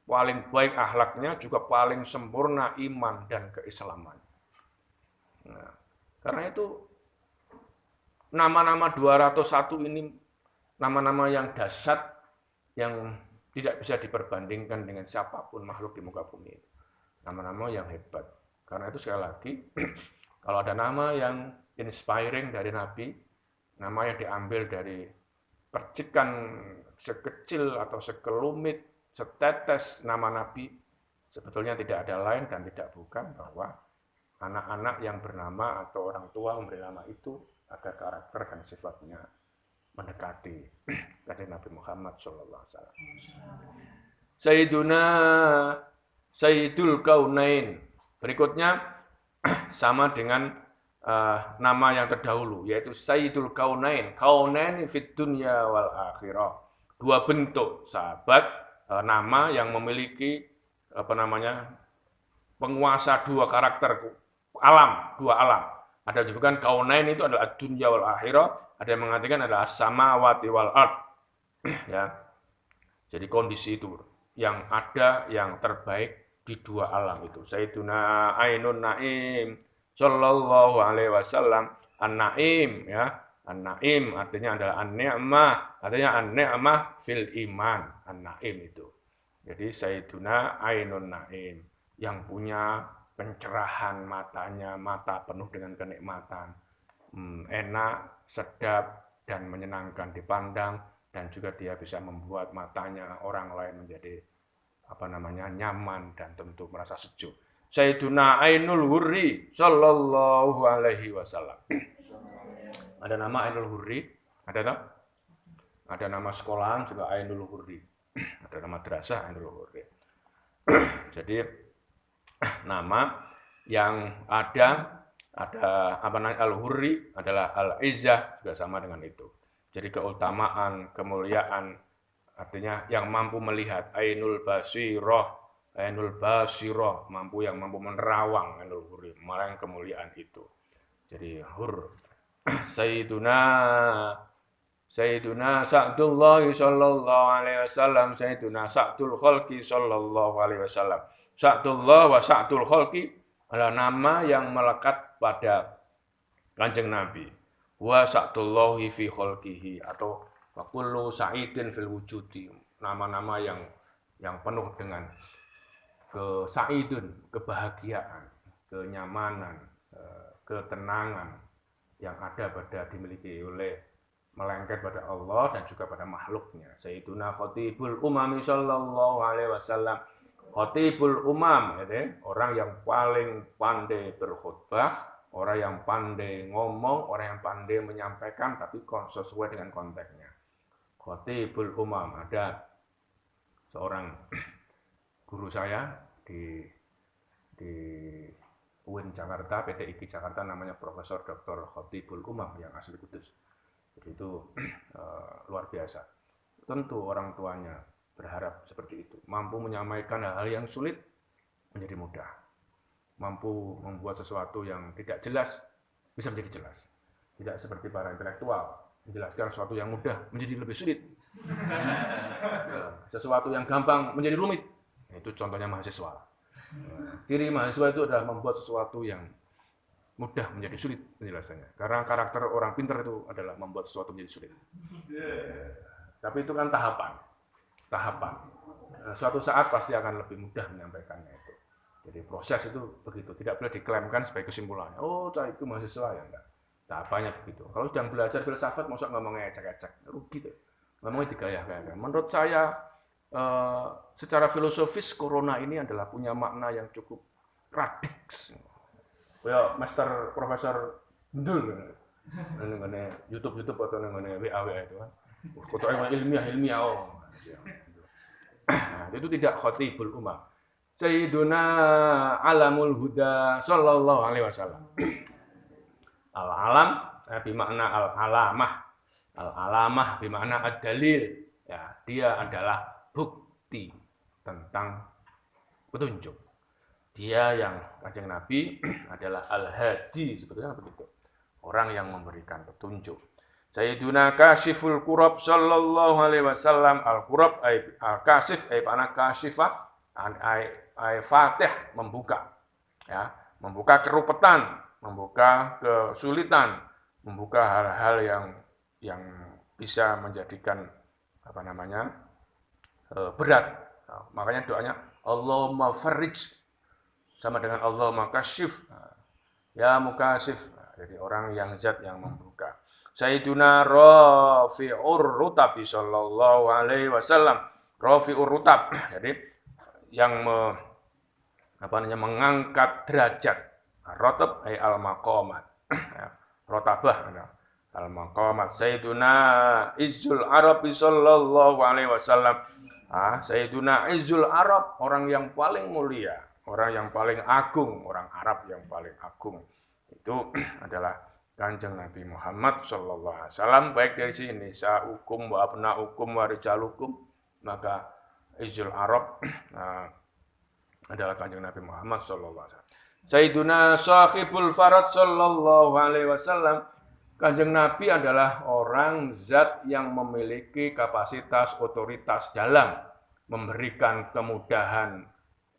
paling baik akhlaknya, juga paling sempurna iman dan keislaman. Nah, karena itu nama-nama 201 ini nama-nama yang dahsyat, yang tidak bisa diperbandingkan dengan siapapun makhluk di muka bumi. Nama-nama yang hebat. Karena itu sekali lagi, kalau ada nama yang inspiring dari Nabi, nama yang diambil dari percikan sekecil atau sekelumit, setetes nama Nabi, sebetulnya tidak ada lain dan tidak bukan bahwa anak-anak yang bernama atau orang tua memberi nama itu agar karakter dan sifatnya mendekati Kanjeng Nabi Muhammad SAW. Sayyidul Kaunain. Berikutnya sama dengan nama yang terdahulu, yaitu Sayyidul Kaunain. Kaunain fid dunya wal akhirah. Dua bentuk sahabat, nama yang memiliki penguasa dua karakter alam, dua alam. Ada juga kan Kaunain itu adalah dunya wal akhirah, ada yang mengatakan adalah samawati wal ard. Ya. Jadi kondisi itu yang ada yang terbaik di dua alam itu. Sayyiduna Ainun Naim sallallahu alaihi wasallam. An-Naim, ya. An-Naim artinya adalah an-ni'mah, artinya an-ni'mah fil iman. An-Naim itu. Jadi Sayyiduna Ainun Naim yang punya pencerahan matanya, mata penuh dengan kenikmatan. Enak, sedap dan menyenangkan dipandang, dan juga dia bisa membuat matanya orang lain menjadi nyaman dan tentu merasa sejuk. Sayyiduna Ainul Hurri sallallahu alaihi wasallam. Ada nama Ainul Hurri, ada tak? Ada nama sekolahan juga Ainul Hurri. Ada nama madrasah Ainul Hurri. Jadi nama yang ada Al-Hurri adalah Al-Izzah, juga sama dengan itu. Jadi keutamaan, kemuliaan, artinya yang mampu melihat, Ainul Basirah, mampu menerawang, Ainul Hurri, malah yang kemuliaan itu. Jadi Hur. Sayyiduna Sa'dullah sallallahu alaihi wasallam, Sayyiduna Sa'dul Khalqi sallallahu alaihi wasallam. Sa'dullah wa Sa'dul Khalqi adalah nama yang melekat pada Kanjeng Nabi. Wa Sa'dullahi fi khalqihi, atau wa kullu sa'idin fil wujudi, nama-nama yang penuh dengan kebahagiaan, kenyamanan, ketenangan yang ada dimiliki oleh melengket pada Allah dan juga pada makhluknya. Sayyiduna Khatibul Umami sallallahu alaihi wasallam. Khatibul Umam, orang yang paling pandai berkhutbah, orang yang pandai ngomong, orang yang pandai menyampaikan, tapi sesuai dengan konteksnya. Khatibul umam, ada seorang guru saya di UIN Jakarta, PT IKI Jakarta, namanya Profesor Dr. Khatibul Umam yang asli Kudus. Jadi itu luar biasa. Tentu orang tuanya berharap seperti itu, mampu menyampaikan hal-hal yang sulit menjadi mudah, mampu membuat sesuatu yang tidak jelas bisa menjadi jelas. Tidak seperti para intelektual, menjelaskan sesuatu yang mudah menjadi lebih sulit. Sesuatu yang gampang menjadi rumit. Itu contohnya mahasiswa. Ciri mahasiswa itu adalah membuat sesuatu yang mudah menjadi sulit penjelasannya. Karena karakter orang pintar itu adalah membuat sesuatu menjadi sulit. Tapi itu kan tahapan. Suatu saat pasti akan lebih mudah menyampaikannya itu. Jadi proses itu begitu, tidak boleh diklaimkan sebagai kesimpulannya. Oh, saya itu mahasiswa ya enggak. Tahapannya begitu. Kalau sedang belajar filsafat, masa ngomongnya ecek-ecek, rugi tuh. Ngomongnya digaya-gaya. Menurut saya, secara filosofis corona ini adalah punya makna yang cukup radix. Ya, Master Profesor Ndul, nengone YouTube atau nengone WA itu kan. Kotoke ilmiah oh. Nah, itu tidak khatibul umam. Sayyiduna alamul huda sallallahu alaihi wasallam. Al-alam bermakna al-alamah. Al-alamah bermakna ad-dalil. Ya, dia adalah bukti tentang petunjuk. Dia yang Kanjeng Nabi adalah al-hadi, sebetulnya begitu. Orang yang memberikan petunjuk. Sayyiduna Kasyiful Kurab sallallahu alaihi wasallam. Al-Kurab al-Kasyif panah kasyifah ay fatih, membuka. Ya, membuka kerupetan, membuka kesulitan, membuka hal-hal yang bisa menjadikan berat. Nah, makanya doanya Allahumma farrij sama dengan Allahumma kasyif. Ya mukasyif. Jadi orang yang zat yang membuka. Sayyiduna Rafi'ur Rutabi sallallahu alaihi wasallam. Rafi'ur Rutab. Jadi yang mengangkat derajat. Rotab ay al-maqamat. Rotabah al-maqamat. Sayyiduna Izzul Arabi sallallahu alaihi wasallam. Sayyiduna Izzul Arab, orang yang paling mulia, orang yang paling agung, orang Arab yang paling agung. Itu adalah Kanjeng Nabi Muhammad sallallahu alaihi wasallam. Baik dari sini sa'ukum wa abna'ukum wa rijalukum, maka Izzul Arab adalah Kanjeng Nabi Muhammad sallallahu alaihi wasallam. Sayyiduna Sahibul Farad sallallahu alaihi wasallam. Kanjeng Nabi adalah orang zat yang memiliki kapasitas otoritas dalam memberikan kemudahan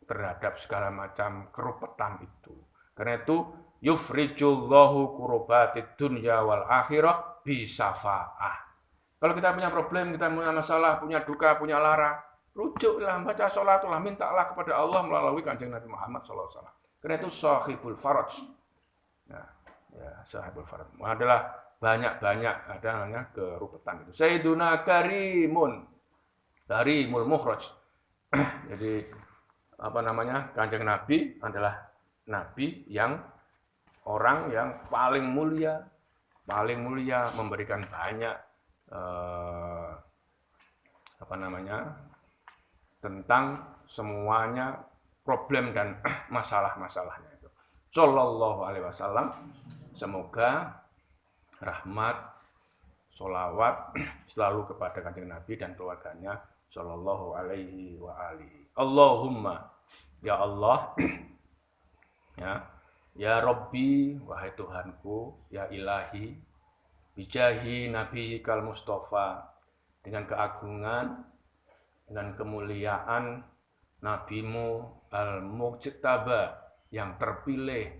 terhadap segala macam kerupetan itu. Karena itu yufrijullahu kurubatid dunya wal akhirah bisafa'ah. Kalau kita punya problem, kita punya masalah, punya duka, punya lara, rujuklah, baca sholatlah, mintalah kepada Allah melalui Kanjeng Nabi Muhammad SAW. Karena itu sahibul faraj. Nah, ya, sahibul faraj adalah banyak ada namanya kerupetan itu. Sayyiduna Karimul Mukhraj. Jadi Kanjeng Nabi adalah Nabi yang orang yang paling mulia memberikan banyak tentang semuanya problem dan masalah-masalahnya itu. Sallallahu alaihi wasallam. Semoga rahmat, sholawat selalu kepada Kanjeng Nabi dan keluarganya. Sallallahu alaihi wa alihi. Allahumma, ya Allah, ya Rabbi, wahai Tuhanku, ya Ilahi, bijahi Nabi Kal Mustafa, dengan keagungan, dengan kemuliaan Nabimu Al-Mujtaba, yang terpilih,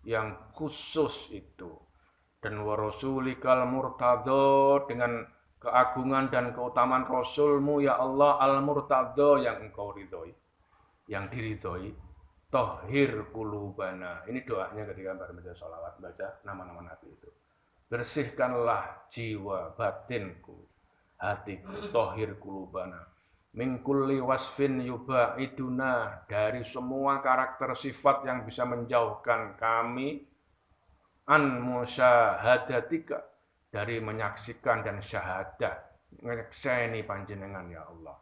yang khusus itu, dan wa Rasulikal Murtadha, dengan keagungan dan keutamaan Rasulmu ya Allah Al-Murtadha, yang engkau ridhoi, yang diridhoi. Tohir kulubana. Ini doanya ketika baca sholawat, baca nama-nama Nabi itu. Bersihkanlah jiwa batinku, hatiku. Tohir kulubana. Min kulli wasfin yubaiduna, dari semua karakter sifat yang bisa menjauhkan kami an musyahadatika, dari menyaksikan dan syahadah nyekseni panjenengan ya Allah.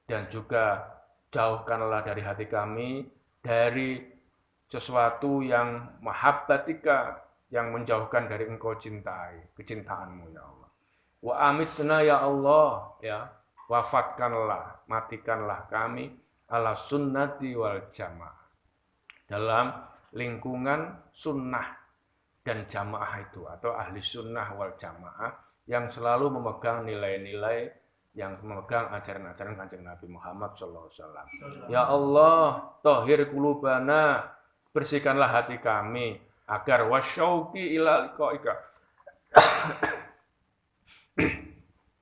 Dan juga jauhkanlah dari hati kami dari sesuatu yang mahabbatika, yang menjauhkan dari engkau cintai, kecintaanmu ya Allah. Wa amitsna ya Allah, ya, wafatkanlah, matikanlah kami ala sunnati wal jamaah, dalam lingkungan sunnah dan jamaah itu, atau ahli sunnah wal jamaah yang selalu memegang nilai-nilai, yang memegang ajaran-ajaran Kanjeng Nabi Muhammad SAW. Ya Allah, tahhir qulubana, bersihkanlah hati kami agar wasyauqi ila liqaika,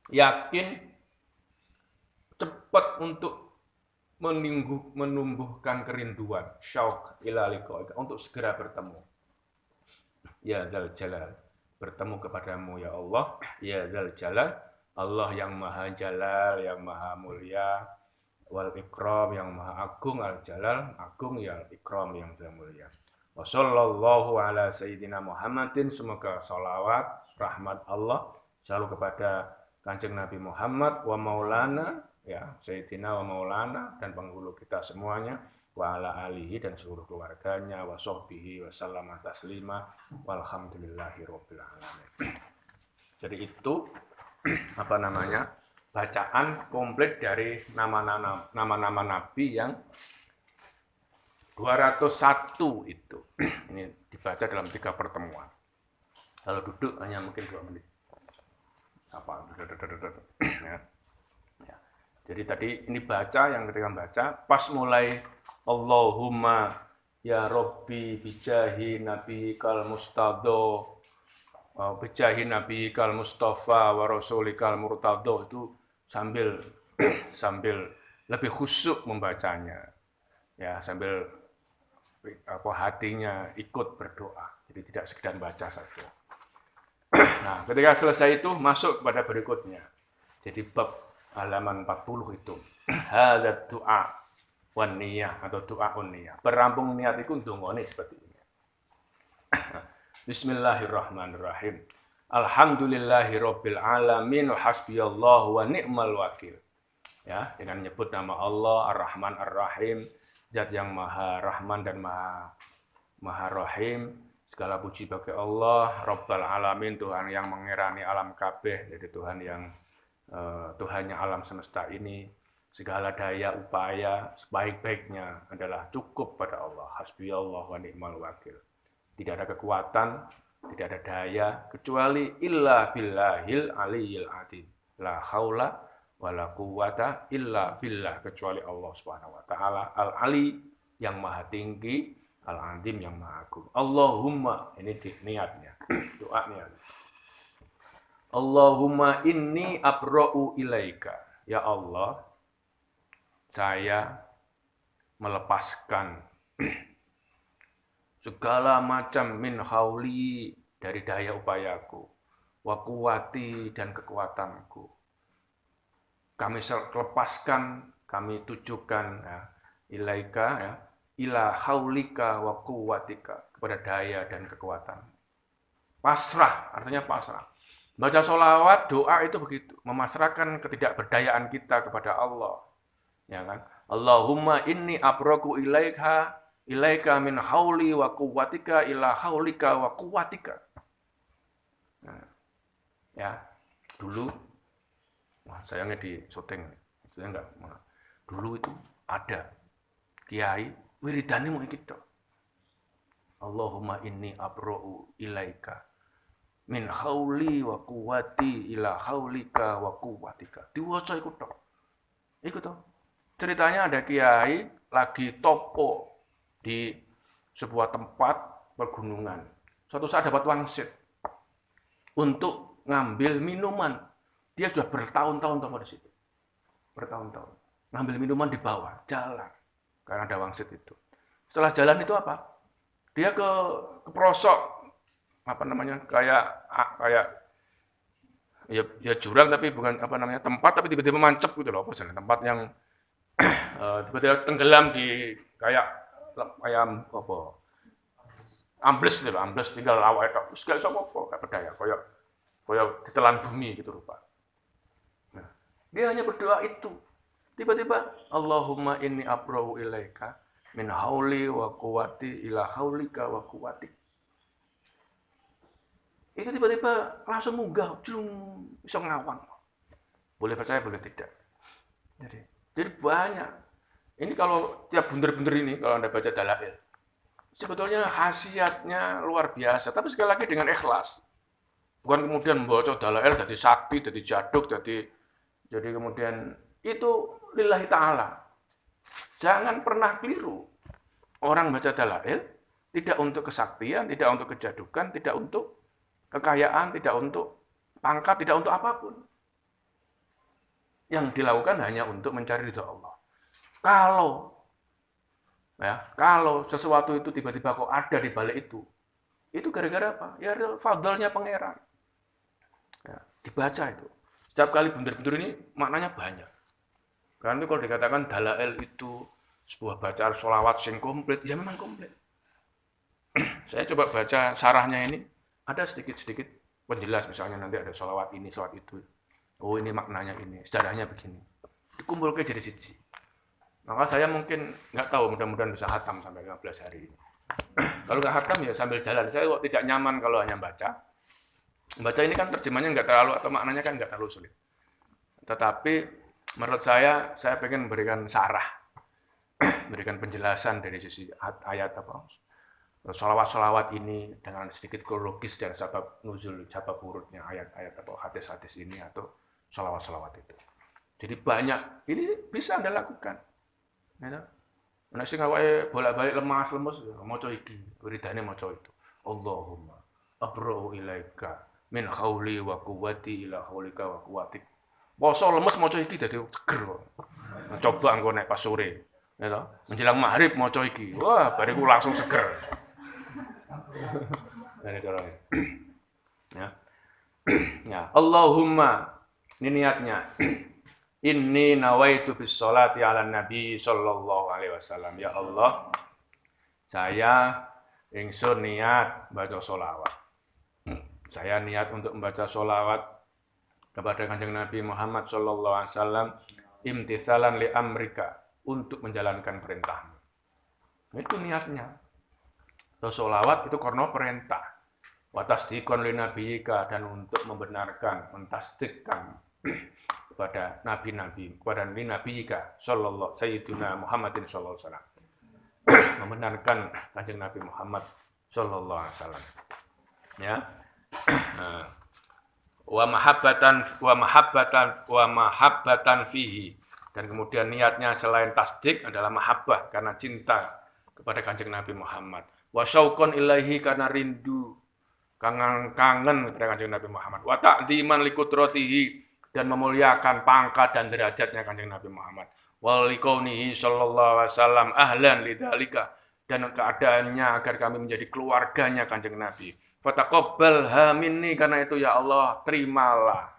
yakin cepat untuk menumbuhkan kerinduan, syauq ila liqaika, untuk segera bertemu. Ya Dzal Jalal, bertemu kepadamu ya Allah, ya Dzal Jalal, Allah yang maha jalal, yang maha mulia, wal ikram, yang maha agung, al jalal, agung, ya ikram, yang mulia. Wa sallallahu ala sayyidina Muhammadin, semoga salawat, rahmat Allah selalu kepada Kanjeng Nabi Muhammad, wa maulana, ya sayyidina wa maulana, dan penghulu kita semuanya, wa ala alihi, dan seluruh keluarganya, wa sahbihi wa sallama taslima, walhamdulillahi rabbil alamin. Jadi itu bacaan komplit dari nama-nama Nabi yang 201 itu. Ini dibaca dalam 3 pertemuan. Kalau duduk hanya mungkin 2 menit. Ya. Jadi tadi ini baca, yang ketika baca pas mulai Allahumma ya Rabbi bijahi Nabi kal mustado, bijahi Nabi kal mustafa wa rasulikal murtado, itu sambil lebih khusyuk membacanya, ya, sambil hatinya ikut berdoa, jadi tidak sekedar baca saja. Nah, ketika selesai itu masuk kepada berikutnya, jadi bab halaman 40 itu hadzal doa wan niyah, atau doa niyah, berampung niat itu ndongane seperti ini. Bismillahirrahmanirrahim. Alhamdulillahirabbil alamin, hasbiyallahu wa ni'mal wakil. Ya, dengan menyebut nama Allah Ar-Rahman Ar-Rahim, zat yang Maha Rahman dan Maha Rahim. Segala puji bagi Allah Rabbal alamin, Tuhan yang mengirani alam kabeh, jadi Tuhan yang Tuhannya alam semesta ini. Segala daya upaya sebaik-baiknya adalah cukup pada Allah. Hasbiyallah wa ni'mal wakil. Tidak ada kekuatan, tidak ada daya kecuali illa billahil aliyyil azim. La haula wala quwwata illa billah, kecuali Allah Subhanahu wa taala al-ali, yang maha tinggi, al-azim, yang maha agung. Allahumma, ini niatnya, doa niat. Allahumma inni abra'u ilaika. Ya Allah, saya melepaskan segala macam min hauli, dari daya upayaku, wa quwati, dan kekuatanku. Kami lepaskan, kami tujukan, ya, ilaika, ya, ila haulika wa quwatika, kepada daya dan kekuatan. Pasrah, artinya pasrah. Baca sholawat, doa itu begitu, memasrahkan ketidakberdayaan kita kepada Allah. Ya kan? Allahumma inni abraku ilaika min hauli wa quwwatika ila haulika wa quwwatika. Nah, ya, dulu sayangnya di syuting, saya enggak. Dulu itu ada kiai wiridane mau iki tok. Allahumma inni abra'u ilaika min hauli wa quwwati ila haulika wa quwwatika. Diwaca iku tok. Iku tok. Ceritanya ada kiai lagi topo di sebuah tempat pegunungan. Suatu saat dapat wangsit untuk ngambil minuman. Dia sudah bertahun-tahun di situ. Bertahun-tahun. Ngambil minuman di bawah, jalan. Karena ada wangsit itu. Setelah jalan itu apa? Dia ke pelosok, kayak ya jurang, tapi bukan tempat, tapi tiba-tiba mancep gitu loh, tempat yang tiba-tiba tenggelam di kayak Ambles gitu, ambles tinggal awake tok. Wis gak iso apa-apa, gak berdaya, koyo ditelan bumi gitu rupa. Nah, dia hanya berdoa itu. Tiba-tiba Allahumma inni abra'u ilaika min hauli wa quwwati ila haulika wa quwwatik. Itu tiba-tiba langsung munggah, jung, iso ngawang. Boleh percaya, boleh tidak. Jadi banyak. Ini kalau tiap bunder-bunder ini, kalau Anda baca dalail, sebetulnya khasiatnya luar biasa. Tapi sekali lagi dengan ikhlas. Bukan kemudian membaca dalail jadi sakti, jadi jaduk, jadi kemudian itu lillahi ta'ala. Jangan pernah keliru. Orang baca dalail tidak untuk kesaktian, tidak untuk kejadukan, tidak untuk kekayaan, tidak untuk pangkat, tidak untuk apapun. Yang dilakukan hanya untuk mencari ridha Allah. Kalau sesuatu itu tiba-tiba kok ada di balik itu gara-gara apa? Ya fadlnya pangeran. Ya, dibaca itu. Setiap kali bunder-bunder ini maknanya banyak. Karena itu kalau dikatakan dalail itu sebuah bacaan sholawat sing komplit, ya memang komplit. Saya coba baca sarahnya ini, ada sedikit-sedikit penjelas, misalnya nanti ada sholawat ini, sholawat itu. Oh ini maknanya ini, sejarahnya begini. Dikumpulkan jadi siji. Maka saya mungkin nggak tahu, mudah-mudahan bisa hatam sampai 15 hari ini. Kalau nggak hatam ya sambil jalan. Saya kok tidak nyaman kalau hanya baca. Baca ini kan terjemahnya nggak terlalu, atau maknanya kan nggak terlalu sulit. Tetapi menurut saya pengen memberikan sarah, memberikan penjelasan dari sisi ayat apa, sholawat-sholawat ini dengan sedikit kronologis dan sebab nuzul, sebab urutnya ayat-ayat atau hadis-hadis ini atau sholawat-sholawat itu. Jadi banyak, ini bisa Anda lakukan. Ya, nek sing awake bolak-balik lemas-lemes maca iki, wiridane maca itu. Allahumma abra'u ilaika min hauli wa quwwati ila haulika wa quwwatik. Poso lemes maca iki dadi seger kok. Coba engko nek pas sore, ya toh, menjelang maghrib maca iki. Wah, bariku langsung seger. Dari cara ya. Ya, Allahumma ini niatnya. Inni nawaitu bis sholati ala nabi sallallahu alaihi wasallam. Ya Allah, saya ingsun niat baca sholawat. Saya niat untuk membaca sholawat kepada Kanjeng Nabi Muhammad sallallahu alaihi wasallam imtithalan li amrika, untuk menjalankan perintahmu. Itu niatnya. Sholawat itu karena perintah. Wa tasdiqan li nabiyika, dan untuk membenarkan, mentasdikkan kepada nabi-nabi, kepada nabiyika sallallahu sayyidina Muhammadin sallallahu alaihi wasallam. Membenarkan Kanjeng Nabi Muhammad sallallahu alaihi wasallam. Ya. Wa mahabbatan fihi, dan kemudian niatnya selain tasdik adalah mahabbah, karena cinta kepada Kanjeng Nabi Muhammad. Wa syauqan ilaihi, karena rindu, kangen kepada Kanjeng Nabi Muhammad. Wa ta'dziman liqudratihi, dan memuliakan pangkat dan derajatnya Kanjeng Nabi Muhammad. Wa liqaunihi sallallahu alaihi wasallam ahlan lidzalika, dan keadaannya agar kami menjadi keluarganya Kanjeng Nabi. Fataqabbalha minni, karena itu ya Allah terimalah.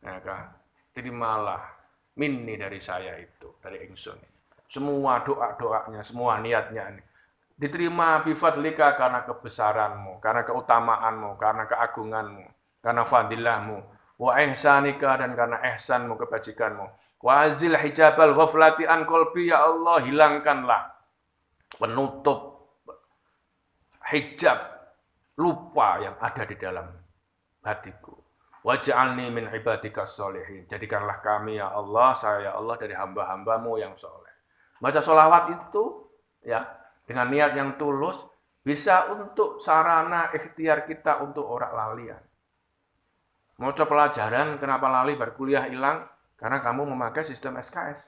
Ya kan? Terimalah minni, dari saya itu, dari ingsun. Semua doa-doanya, semua niatnya ini diterima bifadlika, karena kebesaranmu, karena keutamaanmu, karena keagunganmu, karena fadilahmu. Wa ihsanika, dan karena ihsanmu, kebajikanmu. Wa azil hijabal ghaflati an qalbi, ya Allah, hilangkanlah penutup hijab lupa yang ada di dalam hatiku. Waj'alni min ibadikas sholihin, jadikanlah kami ya Allah, saya ya Allah, dari hamba-hambamu yang soleh. Baca sholawat itu ya dengan niat yang tulus bisa untuk sarana ikhtiar kita untuk ora lalian. Mau coba pelajaran, kenapa lali, berkuliah hilang? Karena kamu memakai sistem SKS.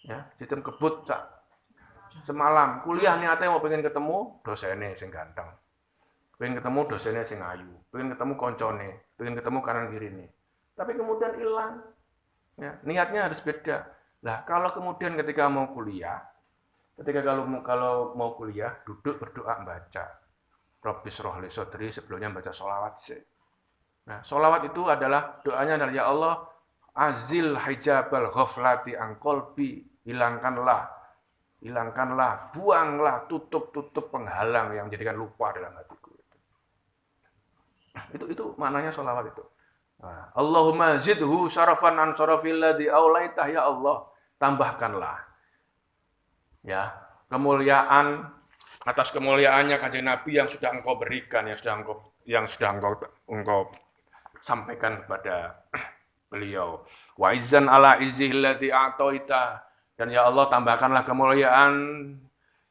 Ya, sistem kebut. Semalam, kuliah niatnya mau pengen ketemu dosennya sing ganteng. Pengen ketemu dosennya sing ayu. Pengen ketemu koncone. Pengen ketemu kanan kiri nih. Tapi kemudian hilang. Ya, niatnya harus beda. Nah, kalau kemudian ketika mau kuliah, kalau mau kuliah, duduk berdoa baca. Rabbis rohli sodri, sebelumnya baca sholawat sih. Nah, sholawat itu adalah, doanya adalah, ya Allah, azil hijabal ghaflati an qalbi, hilangkanlah hilangkanlah, buanglah, tutup penghalang yang menjadikan lupa dalam hatiku. Itu maknanya sholawat itu. Nah, Allahumma zidhu syarafan an syarafil ladzi aulaitah, ya Allah, tambahkanlah ya kemuliaan atas kemuliaannya Kanjeng Nabi yang sudah engkau berikan, yang sudah engkau sampaikan kepada beliau. Wa izzan ala izzihil ladzi a'taita, dan ya Allah tambahkanlah kemuliaan,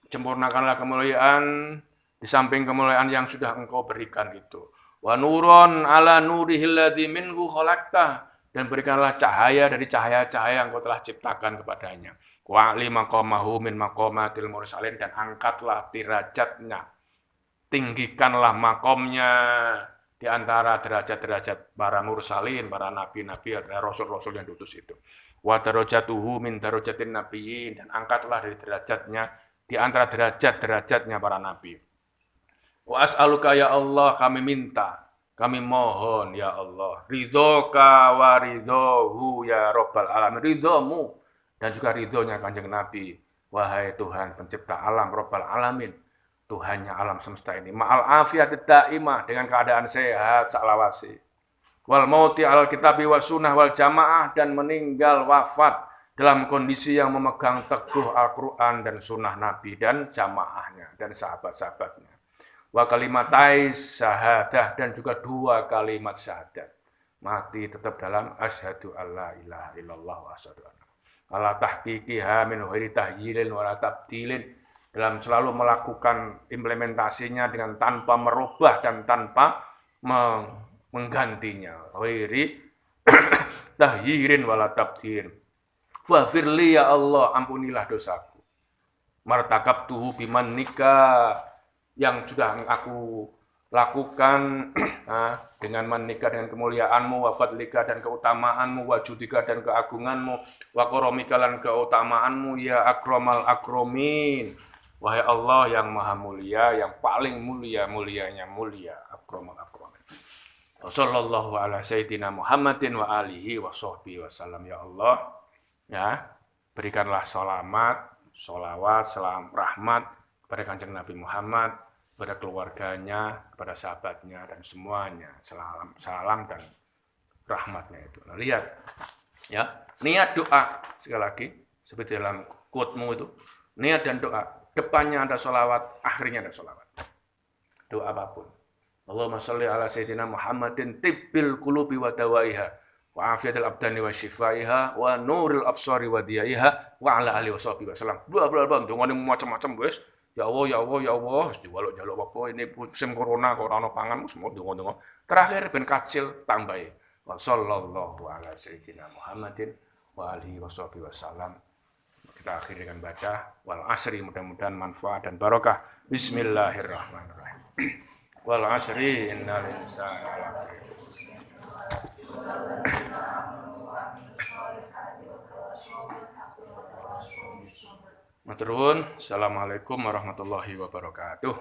sempurnakanlah kemuliaan di samping kemuliaan yang sudah engkau berikan itu. Wa nuron ala nurihil ladzi minhu khalaqta, dan berikanlah cahaya dari cahaya-cahaya yang engkau telah ciptakan kepadanya. Wa li maqamahu min maqamatil mursalin, dan angkatlah derajatnya, tinggikanlah makomnya di antara derajat-derajat para mursalin, para nabi-nabi, rasul-rasul yang diutus itu. Wa darajatuhu min darajatin nabiyyin, dan angkatlah dari derajatnya di antara derajat-derajatnya para nabi. Wa as'aluka ya Allah, kami minta, kami mohon ya Allah, ridhoka wa ridhohu ya Rabbal alamin, ridhomu dan juga ridhonya Kanjeng Nabi, wahai Tuhan pencipta alam, Rabbal alamin, Tuhannya alam semesta ini, ma'al afiyatid daimah, dengan keadaan sehat saklawase, wal mauti al kitabi wa sunnah wal jamaah, dan meninggal wafat dalam kondisi yang memegang teguh Al-Quran dan sunnah Nabi dan jamaahnya dan sahabat-sahabatnya. Wa kalimatai syahadah, dan juga 2 kalimat syahadat, mati tetap dalam asyhadu alla ilaha illallah wa asyhadu anna ala tahqiqiha min ghairi tahyilin wa tabdilin, dalam selalu melakukan implementasinya dengan tanpa merubah dan tanpa menggantinya, ghairi tahyirin wa tabdilin. Faghfirli ya Allah, ampunilah dosaku, martakabtuhu biman nikah, yang sudah aku lakukan dengan menikah dengan kemuliaanmu, wa fadlika dan keutamaanmu, wa judika dan keagunganmu, wa koromika dan keutamaanmu, ya akramal akromin, wahai Allah yang maha mulia, yang paling mulia, mulianya mulia, akramal akromin. Wassallallahu ala sayyidina Muhammadin wa alihi wa sahbihi wasallam. Ya Allah, ya, berikanlah sholawat, salam rahmat kepada Kanjeng Nabi Muhammad, kepada keluarganya, kepada sahabatnya, dan semuanya. Salam dan rahmatnya itu. Nah, lihat, ya, niat doa, sekali lagi, seperti dalam quote-mu itu, niat dan doa, depannya ada sholawat, akhirnya ada sholawat. Doa apapun. Allahumma sholli ala sayyidina Muhammadin tibbil qulubi wa dawaiha, wa afiyatil abdani wa shifaiha, wa nuril absari wa diyaiha, wa ala alihi wa sahbihi wasallam. Dua dongane macam-macam wis. Ya Allah, ya Allah, ya Allah, jaluk apa ini musim corona, corona pangan semua dongo-dongo. Terakhir ben kacil tambahi. Wa sallallahu ala sayyidina Muhammadin wa alihi washabihi wasallam. Kita akhiri dengan baca wal asri, mudah-mudahan manfaat dan barokah. Bismillahirrahmanirrahim. Wal asri innal insana lafi Matur nuwun. Assalamualaikum warahmatullahi wabarakatuh.